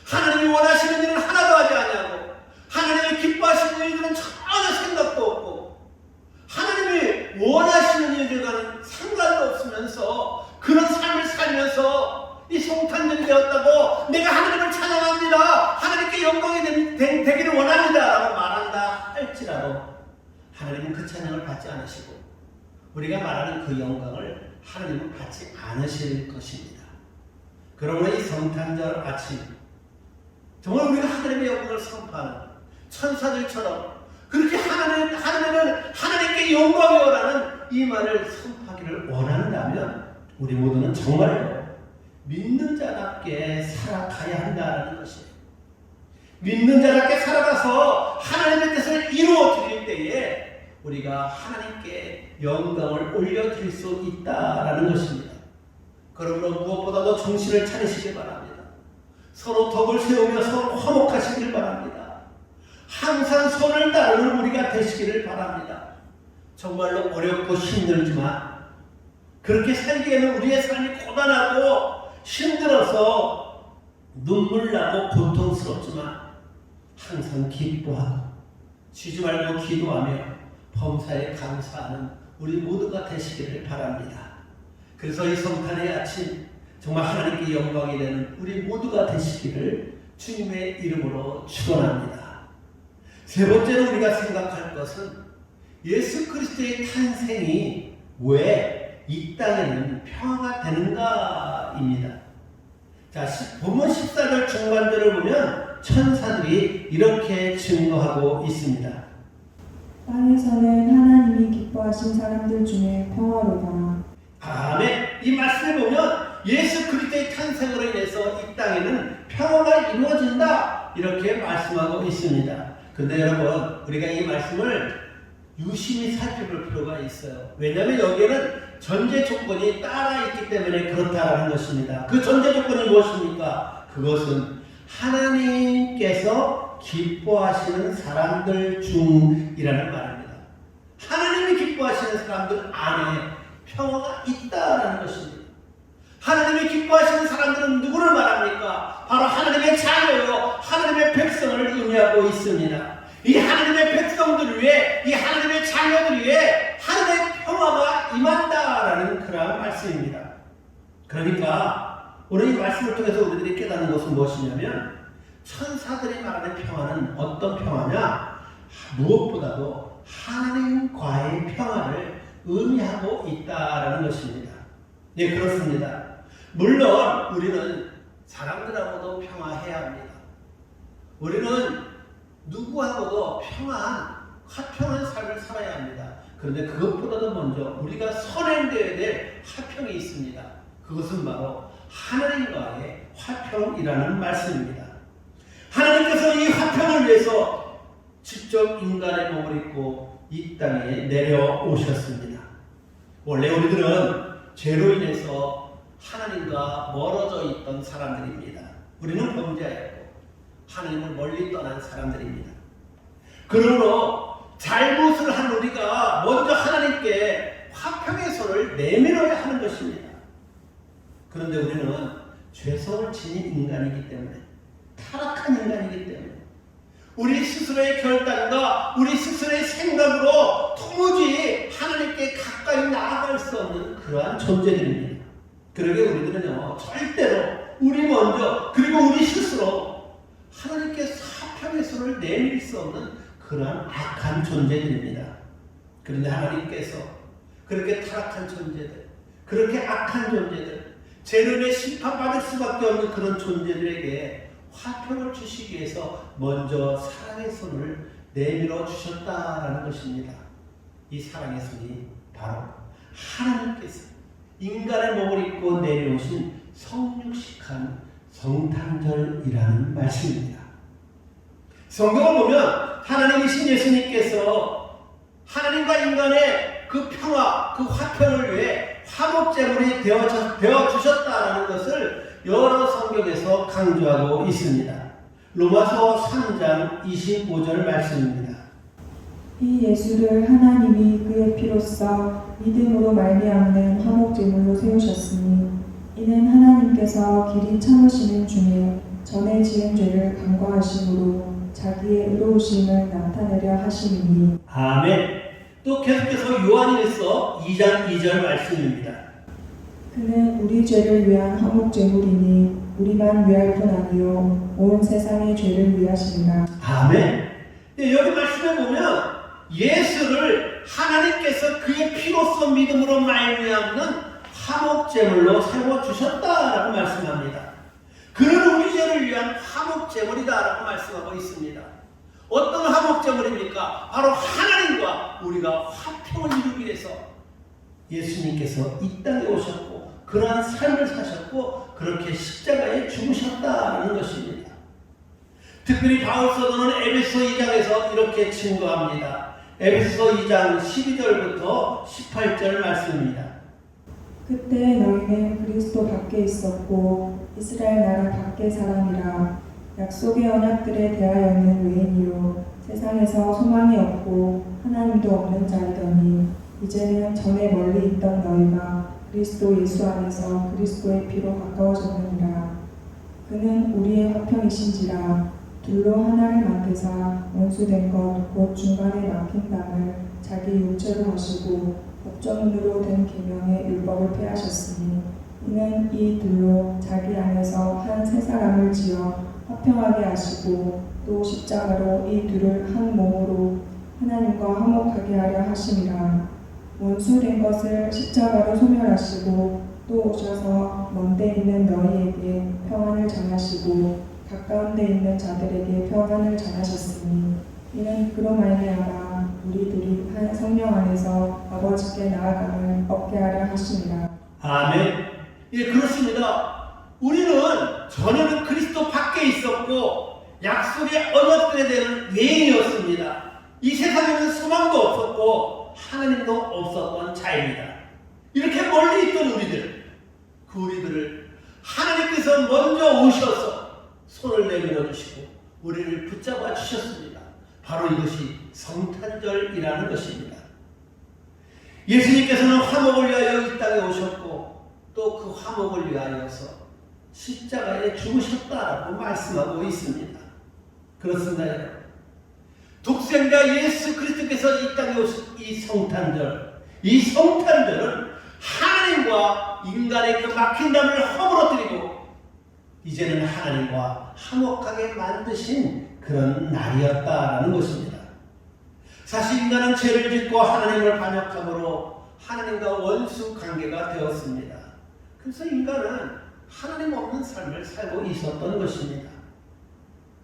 하나님이 원하시는 일은 하나도 하지 아니하고 하나님이 기뻐하시는 일들은 전혀 생각도 없고 하나님이 원하시는 일들과는 상관도 없으면서 그런 삶을 살면서 이 성탄절이 되었다고 내가 하나님을 찬양합니다, 하나님께 영광이 되기를 원합니다 라고 말한다 할지라도 하나님은 그 찬양을 받지 않으시고 우리가 말하는 그 영광을 하나님은 받지 않으실 것입니다. 그러므로 이 성탄절 아침 정말 우리가 하나님의 영광을 선포하는 천사들처럼 그렇게 하나님은 하나님께 영광이오라는 이 말을 선포하기를 원한다면 우리 모두는 정말로 믿는 자답게 살아가야 한다는 것이에요. 믿는 자답게 살아가서 하나님의 뜻을 이루어 드릴 때에 우리가 하나님께 영광을 올려드릴 수 있다라는 것입니다. 그러므로 무엇보다도 정신을 차리시길 바랍니다. 서로 덕을 세우며 서로 화목하시길 바랍니다. 항상 선을 따르는 우리가 되시기를 바랍니다. 정말로 어렵고 힘들지만 그렇게 살기에는 우리의 삶이 고단하고 힘들어서 눈물 나고 고통스럽지만 항상 기뻐하고 쉬지 말고 기도하며 범사에 감사하는 우리 모두가 되시기를 바랍니다. 그래서 이 성탄의 아침 정말 하나님께 영광이 되는 우리 모두가 되시기를 주님의 이름으로 축원합니다. 세 번째로 우리가 생각할 것은 예수 그리스도의 탄생이 왜 이 땅에는 평화가 되는가입니다. 자, 본문 14절 중반절을 보면 천사들이 이렇게 증거하고 있습니다. 땅에서는 하나님이 기뻐하신 사람들 중에 평화로다. 아멘. 이 말씀을 보면 예수 그리스도의 탄생으로 인해서 이 땅에는 평화가 이루어진다 이렇게 말씀하고 있습니다. 근데 여러분 우리가 이 말씀을 유심히 살펴볼 필요가 있어요. 왜냐하면 여기에는 전제 조건이 따라 있기 때문에 그렇다라는 것입니다. 그 전제 조건이 무엇입니까? 그것은 하나님께서 기뻐하시는 사람들 중이라는 말입니다. 하나님이 기뻐하시는 사람들 안에 평화가 있다라는 것입니다. 하나님이 기뻐하시는 사람들은 누구를 말합니까? 바로 하나님의 자녀요, 하나님의 백성을 의미하고 있습니다. 이 하나님의 백성들 위해, 이 하나님의 자녀들 위해 하나님의 평화가 임한다라는 그런 말씀입니다. 그러니까 오늘 이 말씀을 통해서 우리들이 깨닫는 것은 무엇이냐면 천사들이 말하는 평화는 어떤 평화냐? 무엇보다도 하나님과의 평화를 의미하고 있다라는 것입니다. 네, 그렇습니다. 물론 우리는 사람들하고도 평화해야 합니다. 우리는 누구하고도 평화한 화평한 삶을 살아야 합니다. 그런데 그것보다도 먼저 우리가 선행되어야 될 화평이 있습니다. 그것은 바로 하나님과의 화평이라는 말씀입니다. 하나님께서 이 화평을 위해서 직접 인간의 몸을 입고 이 땅에 내려오셨습니다. 원래 우리들은 죄로 인해서 하나님과 멀어져 있던 사람들입니다. 우리는 범죄하였고 하나님을 멀리 떠난 사람들입니다. 그러므로 잘못을 한 우리가 먼저 하나님께 화평의 손을 내밀어야 하는 것입니다. 그런데 우리는 죄성을 지닌 인간이기 때문에, 타락한 인간이기 때문에 우리 스스로의 결단과 우리 스스로의 생각으로 도무지 하나님께 가까이 나아갈 수 없는 그러한 존재들입니다. 그러게 우리들은요, 절대로 우리 먼저 그리고 우리 스스로 하나님께 화평의 손을 내밀 수 없는 그러한 악한 존재들입니다. 그런데 하나님께서 그렇게 타락한 존재들, 그렇게 악한 존재들, 죄론에 심판받을 수밖에 없는 그런 존재들에게 화평을 주시기 위해서 먼저 사랑의 손을 내밀어 주셨다라는 것입니다. 이 사랑의 손이 바로 하나님께서 인간의 몸을 입고 내려오신 성육식한 성탄절이라는 말씀입니다. 성경을 보면 하나님이신 예수님께서 하나님과 인간의 그 평화, 그 화평을 위해 화목제물이 되어 주셨다라는 것을 여러 성경에서 강조하고 있습니다. 로마서 3장 25절 말씀입니다. 이 예수를 하나님이 그의 피로써 믿음으로 말미암는 화목제물로 세우셨으니 이는 하나님께서 길이 참으시는 중에 전에 지은 죄를 간과하심으로 자기의 의로우심을 나타내려 하심이니. 아멘. 또 계속해서 요한일서 2장 2절 말씀입니다. 그는 우리 죄를 위한 화목제물이니 우리만 위할 뿐 아니요 온 세상의 죄를 위하시니라. 아멘. 여기 말씀에 보면 예수를 하나님께서 그의 피로써 믿음으로 말미암는 화목제물로 세워주셨다라고 말씀합니다. 그는 우리 죄를 위한 화목제물이다라고 말씀하고 있습니다. 어떤 화목제물입니까? 바로 하나님과 우리가 화평을 이루기 위해서 예수님께서 이 땅에 오셨고 그러한 삶을 사셨고 그렇게 십자가에 죽으셨다는 것입니다. 특별히 바울 사도는 에베소 2장에서 이렇게 증거합니다. 에베소 2장 12절부터 18절 말씀입니다. 그때 너희는 그리스도 밖에 있었고 이스라엘 나라 밖의 사람이라 약속의 언약들에 대하여는 외인이요 세상에서 소망이 없고 하나님도 없는 자이더니 이제는 전에 멀리 있던 너희가 그리스도 예수 안에서 그리스도의 피로 가까워졌느니라. 그는 우리의 화평이신지라 둘로 하나를 만드사 원수된 것 곧 중간에 막힌 담을 자기 육체로 하시고 법조문으로 된 계명의 율법을 폐하셨으니 이는 이 둘로 자기 안에서 한 새 사람을 지어 화평하게 하시고 또 십자가로 이 둘을 한 몸으로 하나님과 화목하게 하려 하심이라. 원수된 것을 십자가로 소멸하시고 또 오셔서 먼데 있는 너희에게 평안을 전하시고 가까운 데 있는 자들에게 평안을 전하셨으니 이는 그로 말미암아 우리들이 한 성령 안에서 아버지께 나아감을 얻게 하려 하심이라. 아멘. 예, 그렇습니다. 우리는 전에는 그리스도 밖에 있었고 약속의 언약들에 대한 외인이었습니다. 이 세상에는 소망도 없었고 하나님도 없었던 자입니다. 이렇게 멀리 있던 우리들을 하나님께서 먼저 오셔서 손을 내밀어 주시고 우리를 붙잡아 주셨습니다. 바로 이것이 성탄절이라는 것입니다. 예수님께서는 화목을 위하여 이 땅에 오셨고 또 그 화목을 위하여서 십자가에 죽으셨다라고 말씀하고 있습니다. 그렇습니다, 여러분. 독생자 예수 그리스도께서 이 땅에 오신 이 성탄절은 하나님과 인간의 그 막힌 담을 허물어뜨리고 이제는 하나님과 화목하게 만드신 그런 날이었다라는 것입니다. 사실 인간은 죄를 짓고 하나님을 반역함으로 하나님과 원수 관계가 되었습니다. 그래서 인간은 하나님 없는 삶을 살고 있었던 것입니다.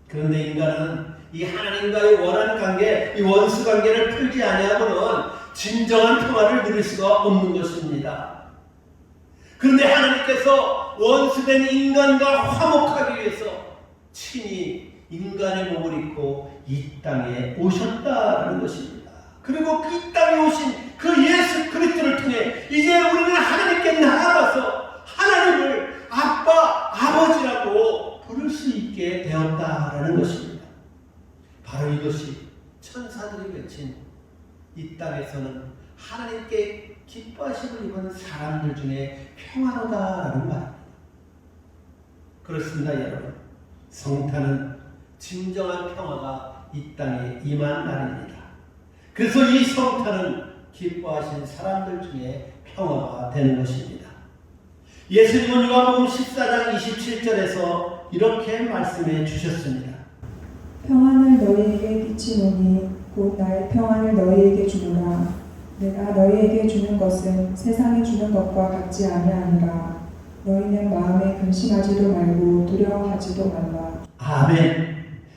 그런데 인간은 이 하나님과의 원한 관계, 이 원수 관계를 풀지 아니하고는 진정한 평화를 누릴 수가 없는 것입니다. 그런데 하나님께서 원수된 인간과 화목하기 위해서 친히 인간의 몸을 입고 이 땅에 오셨다는 것입니다. 그리고 이 땅에 오신 그 예수 그리스도를 통해 이제 우리는 하나님께 나아가서 하나님을 아빠, 아버지라고 부를 수 있게 되었다라는 것입니다. 바로 이것이 천사들이 외친 이 땅에서는 하나님께 기뻐하심을 입은 사람들 중에 평화로다라는 말입니다. 그렇습니다, 여러분. 성탄은 진정한 평화가 이 땅에 임한 날입니다. 그래서 이 성탄은 기뻐하신 사람들 중에 평화가 되는 것입니다. 예수님은 요한복음 14장 27절에서 이렇게 말씀해 주셨습니다. 평안을 너희에게 끼치노니 곧 나의 평안을 너희에게 주노라. 내가 너희에게 주는 것은 세상이 주는 것과 같지 아니하니라. 너희는 마음에 근심하지도 말고 두려워하지도 말라. 아멘.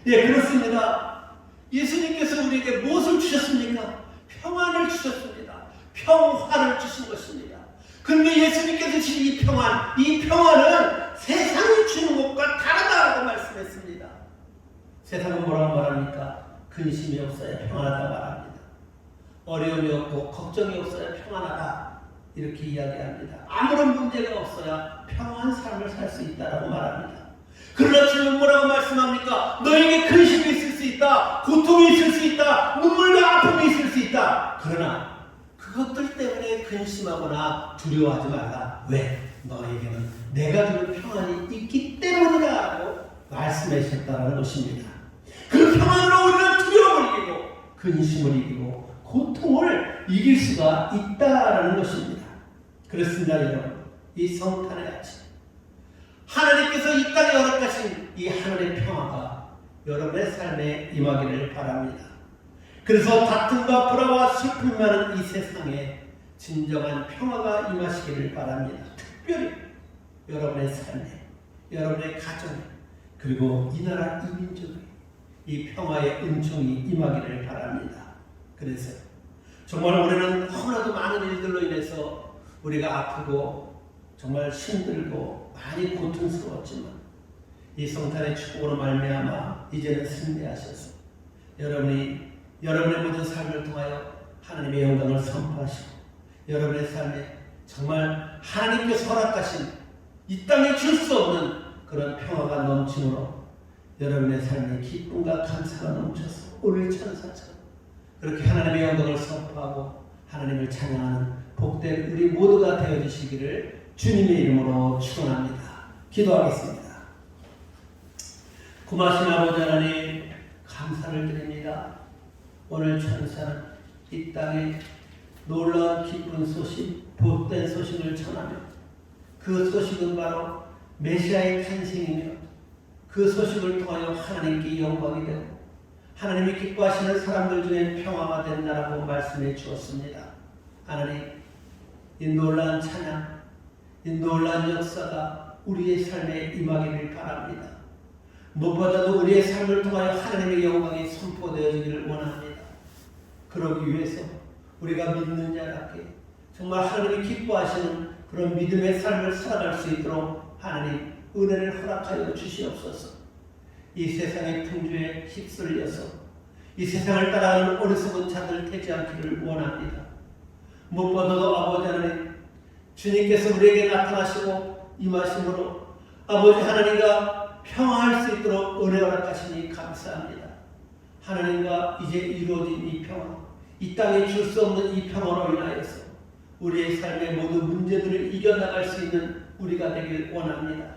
예, 그렇습니다. 예수님께서 우리에게 무엇을 주셨습니까? 평안을 주셨습니다. 평화를 주신 것입니다. 그런데 예수님께서 주신 이 평안은 세상이 주는 것과 다르다고 말씀했습니다. 세상은 뭐라고 말합니까? 근심이 없어야 평안하다 말합니다. 어려움이 없고 걱정이 없어야 평안하다 이렇게 이야기합니다. 아무런 문제가 없어야 평안한 삶을 살 수 있다고 말합니다. 그러나 주는 뭐라고 말씀합니까? 너에게 근심이 있을 수 있다. 고통이 있을 수 있다. 눈물과 아픔이 있을 수 있다. 그러나 그것들 때문에 근심하거나 두려워하지 말라. 왜? 너에게는 내가 주는 평안이 있기 때문이라고 말씀하셨다는 것입니다. 그 평안으로 우리는 두려움을 이기고 근심을 이기고 고통을 이길 수가 있다라는 것입니다. 그렇습니다, 여러분. 이 성탄의 아침, 하나님께서 이 땅에 허락하신 이 하늘의 평화가 여러분의 삶에 임하기를 바랍니다. 그래서 다툼과 불화와 슬픔이 많은 이 세상에 진정한 평화가 임하시기를 바랍니다. 특별히 여러분의 삶에, 여러분의 가정에, 그리고 이 나라 이 민족에 이 평화의 은총이 임하기를 바랍니다. 그래서 정말 올해는 너무나도 많은 일들로 인해서 우리가 아프고 정말 힘들고 많이 고통스러웠지만 이 성탄의 축복으로 말미암아 이제는 승리하셔서 여러분의 모든 삶을 통하여 하나님의 영광을 선포하시고 여러분의 삶에 정말 하나님께서 허락하신 이 땅에 줄 수 없는 그런 평화가 넘침으로 여러분의 삶에 기쁨과 감사가 넘쳐서 오늘 천사처럼 그렇게 하나님의 영광을 선포하고 하나님을 찬양하는 복된 우리 모두가 되어주시기를 주님의 이름으로 축원합니다. 기도하겠습니다. 고마신 아버지 하나님 감사를 드립니다. 오늘 천사는 이 땅에 놀라운 기쁜 소식, 복된 소식을 전하며 그 소식은 바로 메시아의 탄생이며 그 소식을 통하여 하나님께 영광이 되고 하나님이 기뻐하시는 사람들 중에 평화가 된다라고 말씀해 주었습니다. 하나님, 이 놀라운 찬양, 이 놀라운 역사가 우리의 삶에 임하기를 바랍니다. 무엇보다도 우리의 삶을 통하여 하나님의 영광이 선포되어지기를 원합니다. 그러기 위해서 우리가 믿는 자답게 정말 하나님이 기뻐하시는 그런 믿음의 삶을 살아갈 수 있도록 하나님 은혜를 허락하여 주시옵소서. 이 세상의 풍조에 휩쓸려서 이 세상을 따라가는 어리석은 자들 되지 않기를 원합니다. 무엇보다도 아버지 하나님, 주님께서 우리에게 나타나시고 임하심으로 아버지 하나님과 평화할 수 있도록 은혜 허락하시니 감사합니다. 하나님과 이제 이루어진 이 평화, 이 땅에 줄 수 없는 이 평화로 인하여서 우리의 삶의 모든 문제들을 이겨나갈 수 있는 우리가 되길 원합니다.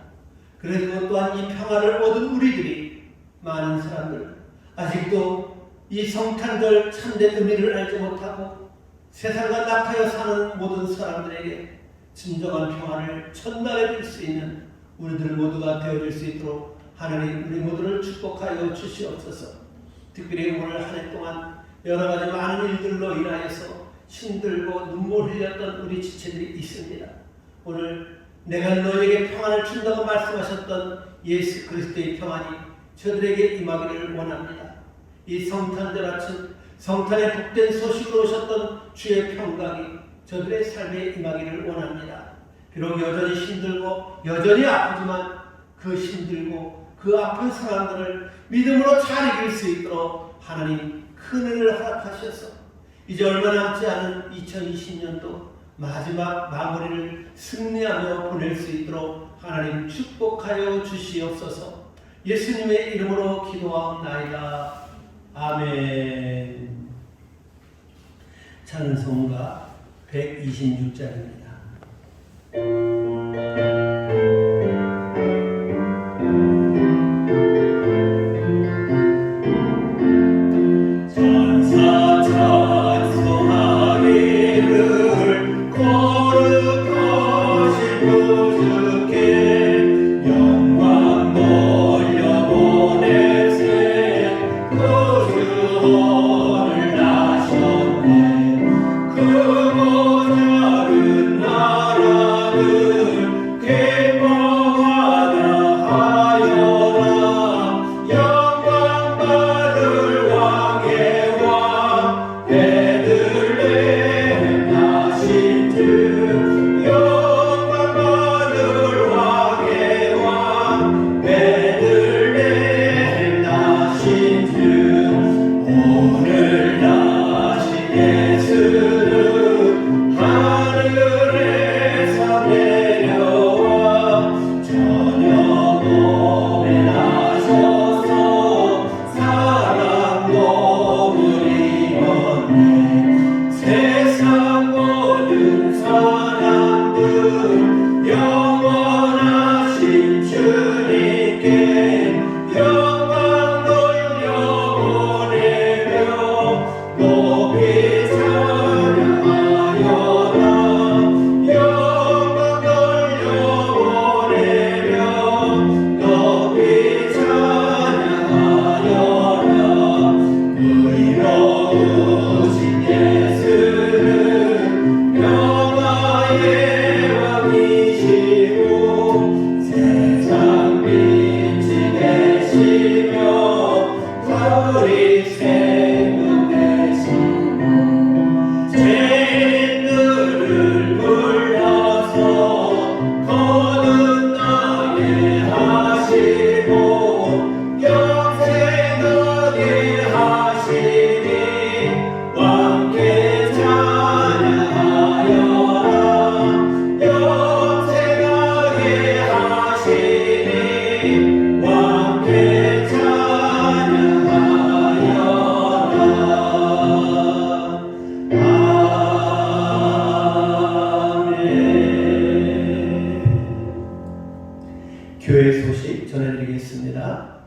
그리고 또한 이 평화를 얻은 우리들이 많은 사람들 아직도 이 성탄절 참된 의미를 알지 못하고 세상과 낙하여 사는 모든 사람들에게 진정한 평화를 전달해 줄 수 있는 우리들 모두가 되어질 수 있도록 하나님 우리 모두를 축복하여 주시옵소서. 특별히 오늘 한 해 동안 여러 가지 많은 일들로 인하여서 힘들고 눈물 흘렸던 우리 지체들이 있습니다. 오늘 내가 너에게 평안을 준다고 말씀하셨던 예수 그리스도의 평안이 저들에게 임하기를 원합니다. 이 성탄절 아침 성탄의 복된 소식으로 오셨던 주의 평강이 저들의 삶에 임하기를 원합니다. 비록 여전히 힘들고 여전히 아프지만 그 힘들고 그 아픈 사람들을 믿음으로 잘 이길 수 있도록 하나님 큰 은혜를 허락하셔서 이제 얼마 남지 않은 2020년도 마지막 마무리를 승리하며 보낼 수 있도록 하나님 축복하여 주시옵소서. 예수님의 이름으로 기도하옵나이다. 아멘. 찬송가 126장입니다. 그 모자른 나라를 기도하겠습니다.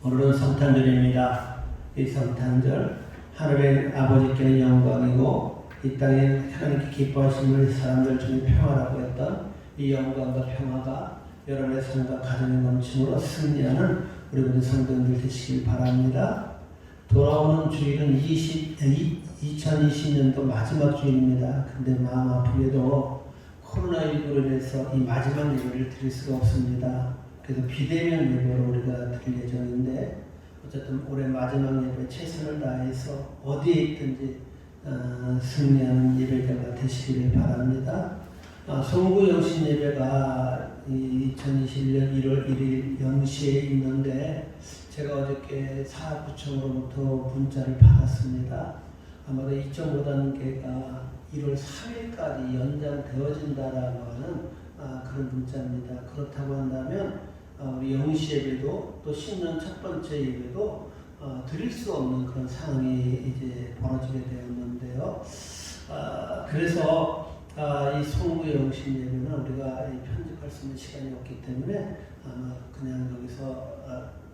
오늘은 성탄절입니다. 이 성탄절 하늘의 아버지께는 영광이고 이 땅에 하나님께 기뻐하심을 사람들 중에 평화라고 했던 이 영광과 평화가 여러분의 삶과 가정의 넘침으로 승리하는 우리 모든 성도님들 되시길 바랍니다. 돌아오는 주일은 2020년도 마지막 주일입니다. 근데 마음 아프게도 코로나19로 인해서 이 마지막 예배를 드릴 수가 없습니다. 그래서 비대면 예배로 우리가 드릴 예정인데 어쨌든 올해 마지막 예배 최선을 다해서 어디에 있든지 승리하는 예배가 되시기를 바랍니다. 송구 영신 예배가 2021년 1월 1일 0시에 있는데 제가 어저께 사구청으로부터 문자를 받았습니다. 아마도 2.5단계가 1월 3일까지 연장되어진다라고 하는 그런 문자입니다. 그렇다고 한다면 우리 영시 예배도 또 신년 첫 번째 예배도 드릴 수 없는 그런 상황이 이제 벌어지게 되었는데요. 그래서 이 송구 영신 예배는 우리가 편집할 수 있는 시간이 없기 때문에 아마 그냥 여기서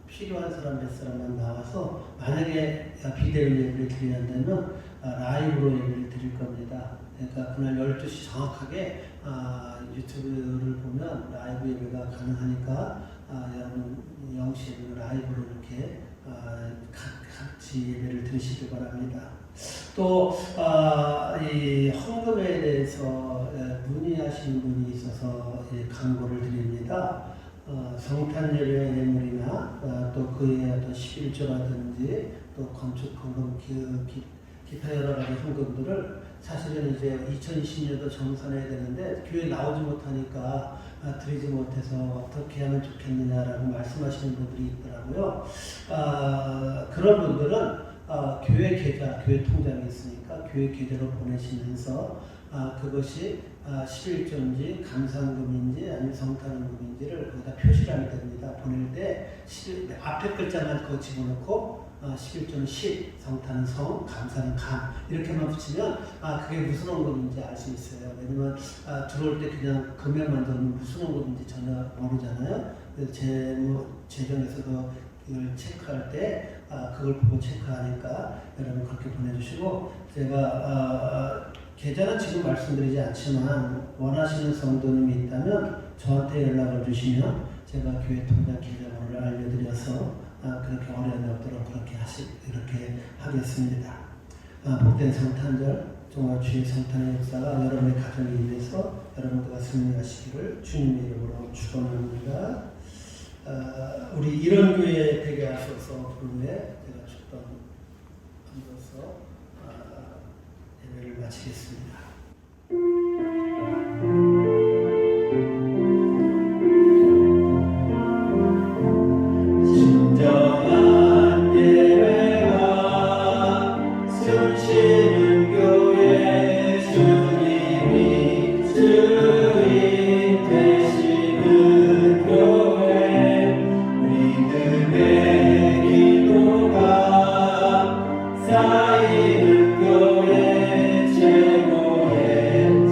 필요한 사람 몇 사람만 나와서 만약에 비대면 예배를 드린다면 라이브로 예배를 드릴 겁니다. 그러니까 그날 12시 정확하게 유튜브를 보면 라이브 예배가 가능하니까 여러분 영시 예배는 라이브로 이렇게 같이 예배를 드리시기 바랍니다. 또 이 헌금에 대해서 문의하시는 분이 있어서 광고를 드립니다. 성탄 예배 예물이나 또 그의 어떤 11조라든지 또 건축 헌금 기타 여러 가지 헌금들을 사실은 이제 2020년도 정산해야 되는데 교회 나오지 못하니까 드리지 못해서 어떻게 하면 좋겠느냐라고 말씀하시는 분들이 있더라고요. 그런 분들은 교회 계좌, 교회 통장이 있으니까 교회 계좌로 보내시면서 그것이 11조인지 감상금인지 아니면 성탄금인지를 거기다 표시를 하면 됩니다. 보낼 때 앞에 글자만 그거 집어넣고 11조는 10, 성탄은 성, 감사는 감 이렇게만 붙이면 그게 무슨 헌금인지 알 수 있어요. 왜냐면 들어올 때 그냥 금액만 적으면 무슨 헌금인지 전혀 모르잖아요. 그래서 재정에서도 이걸 체크할 때 그걸 보고 체크하니까 여러분 그렇게 보내주시고 제가 계좌는 지금 말씀드리지 않지만 원하시는 성도님이 있다면 저한테 연락을 주시면 제가 교회 통장 계좌번호를 알려드려서 그렇게 어려움이 없도록 이렇게 하겠습니다. 복된 성탄절 정말 주의 성탄의 역사가 여러분의 가정에 임해서 여러분들과 승리하시기를 주님의 이름으로 축원합니다. 우리 이런 교회 되게 하셔서 부르는데 제가 축원함으로써 예배를 마치겠습니다. 진정한 예배가 숨쉬는 교회 주님이 주인 되시는 교회 믿음의 기도가 쌓이는 교회 최고의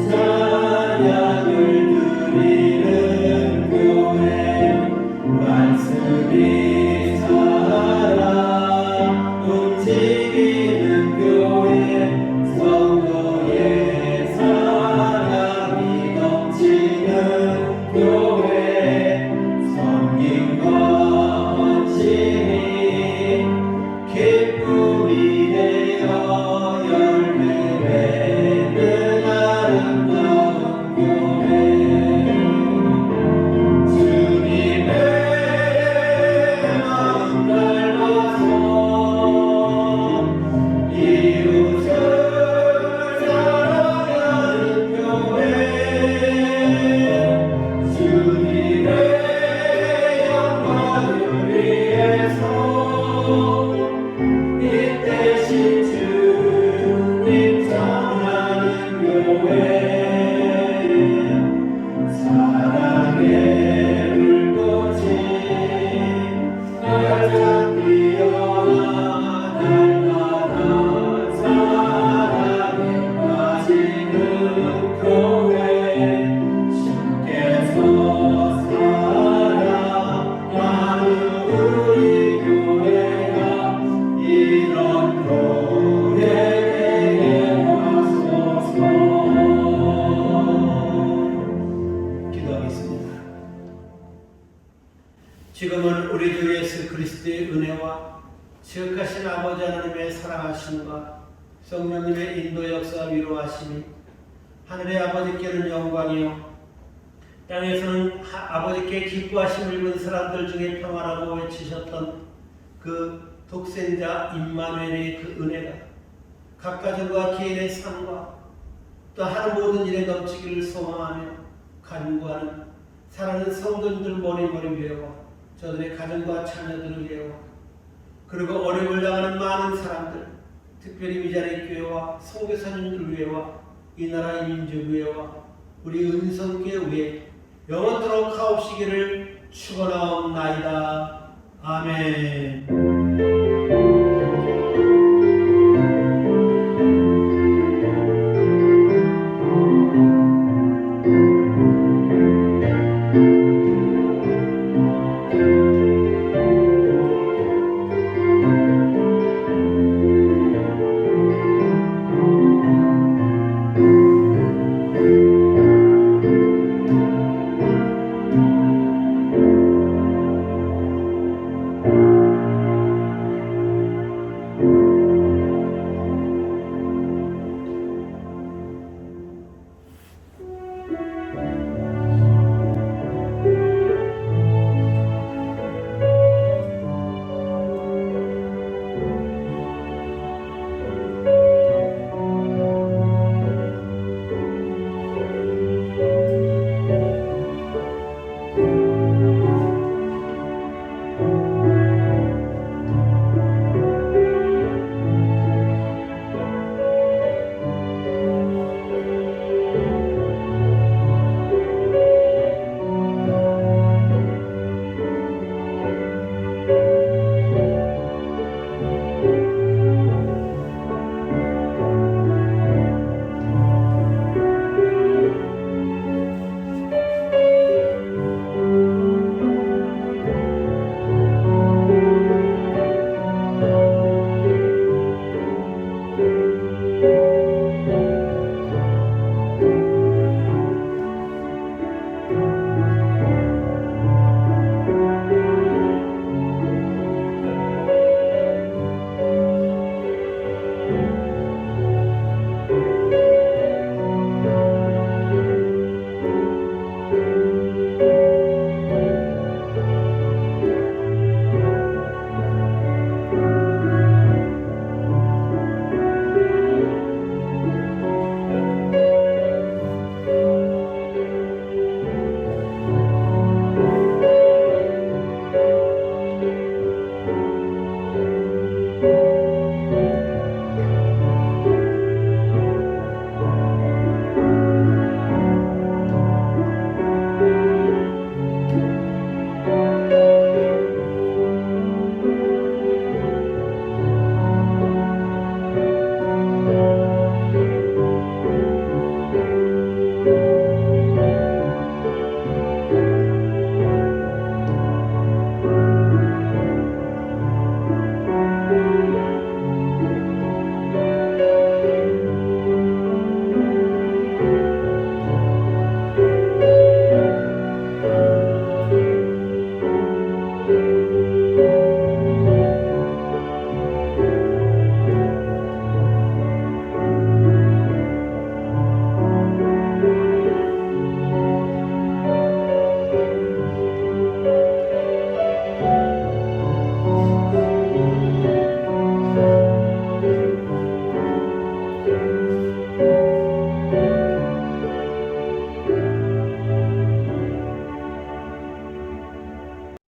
찬양을 드리는 교회 말씀이 살아 움직이는 교회 성도의 사랑이 넘치는 교회 섬김과 헌신이 기쁨이 되어 열매 맺는 아름다운 교회 주님의 마음 닮아서 이웃을 사랑하는 교회 주님의 영광을 위해서 이 대신 주님 전하는 교회 사랑의 불꽃이 가장 피어나 날마다 사랑에 빠지는 교회 주께서 사랑하는 우리 주 예수 그리스도의 은혜와 지극하신 아버지 하나님의 사랑하심과 성령님의 인도 역사 위로하심이 하늘의 아버지께는 영광이요 땅에서는 아버지께 기뻐하심을 입은 사람들 중에 평안하고 외치셨던 그 독생자 임마누엘의 그 은혜가 각 가정과 개인의 삶과 또 하는 모든 일에 넘치기를 소망하며 간구하는 사랑하는 성도님들 머리머리 위에와 저들의 가정과 자녀들을 위해와 그리고 어려움을 당하는 많은 사람들 특별히 미자리 교회와 선교사님들 위해와 이 나라의 민족 위해와 우리 은성교회 위에 영원토록 하옵시기를 축원하옵나이다. 아멘.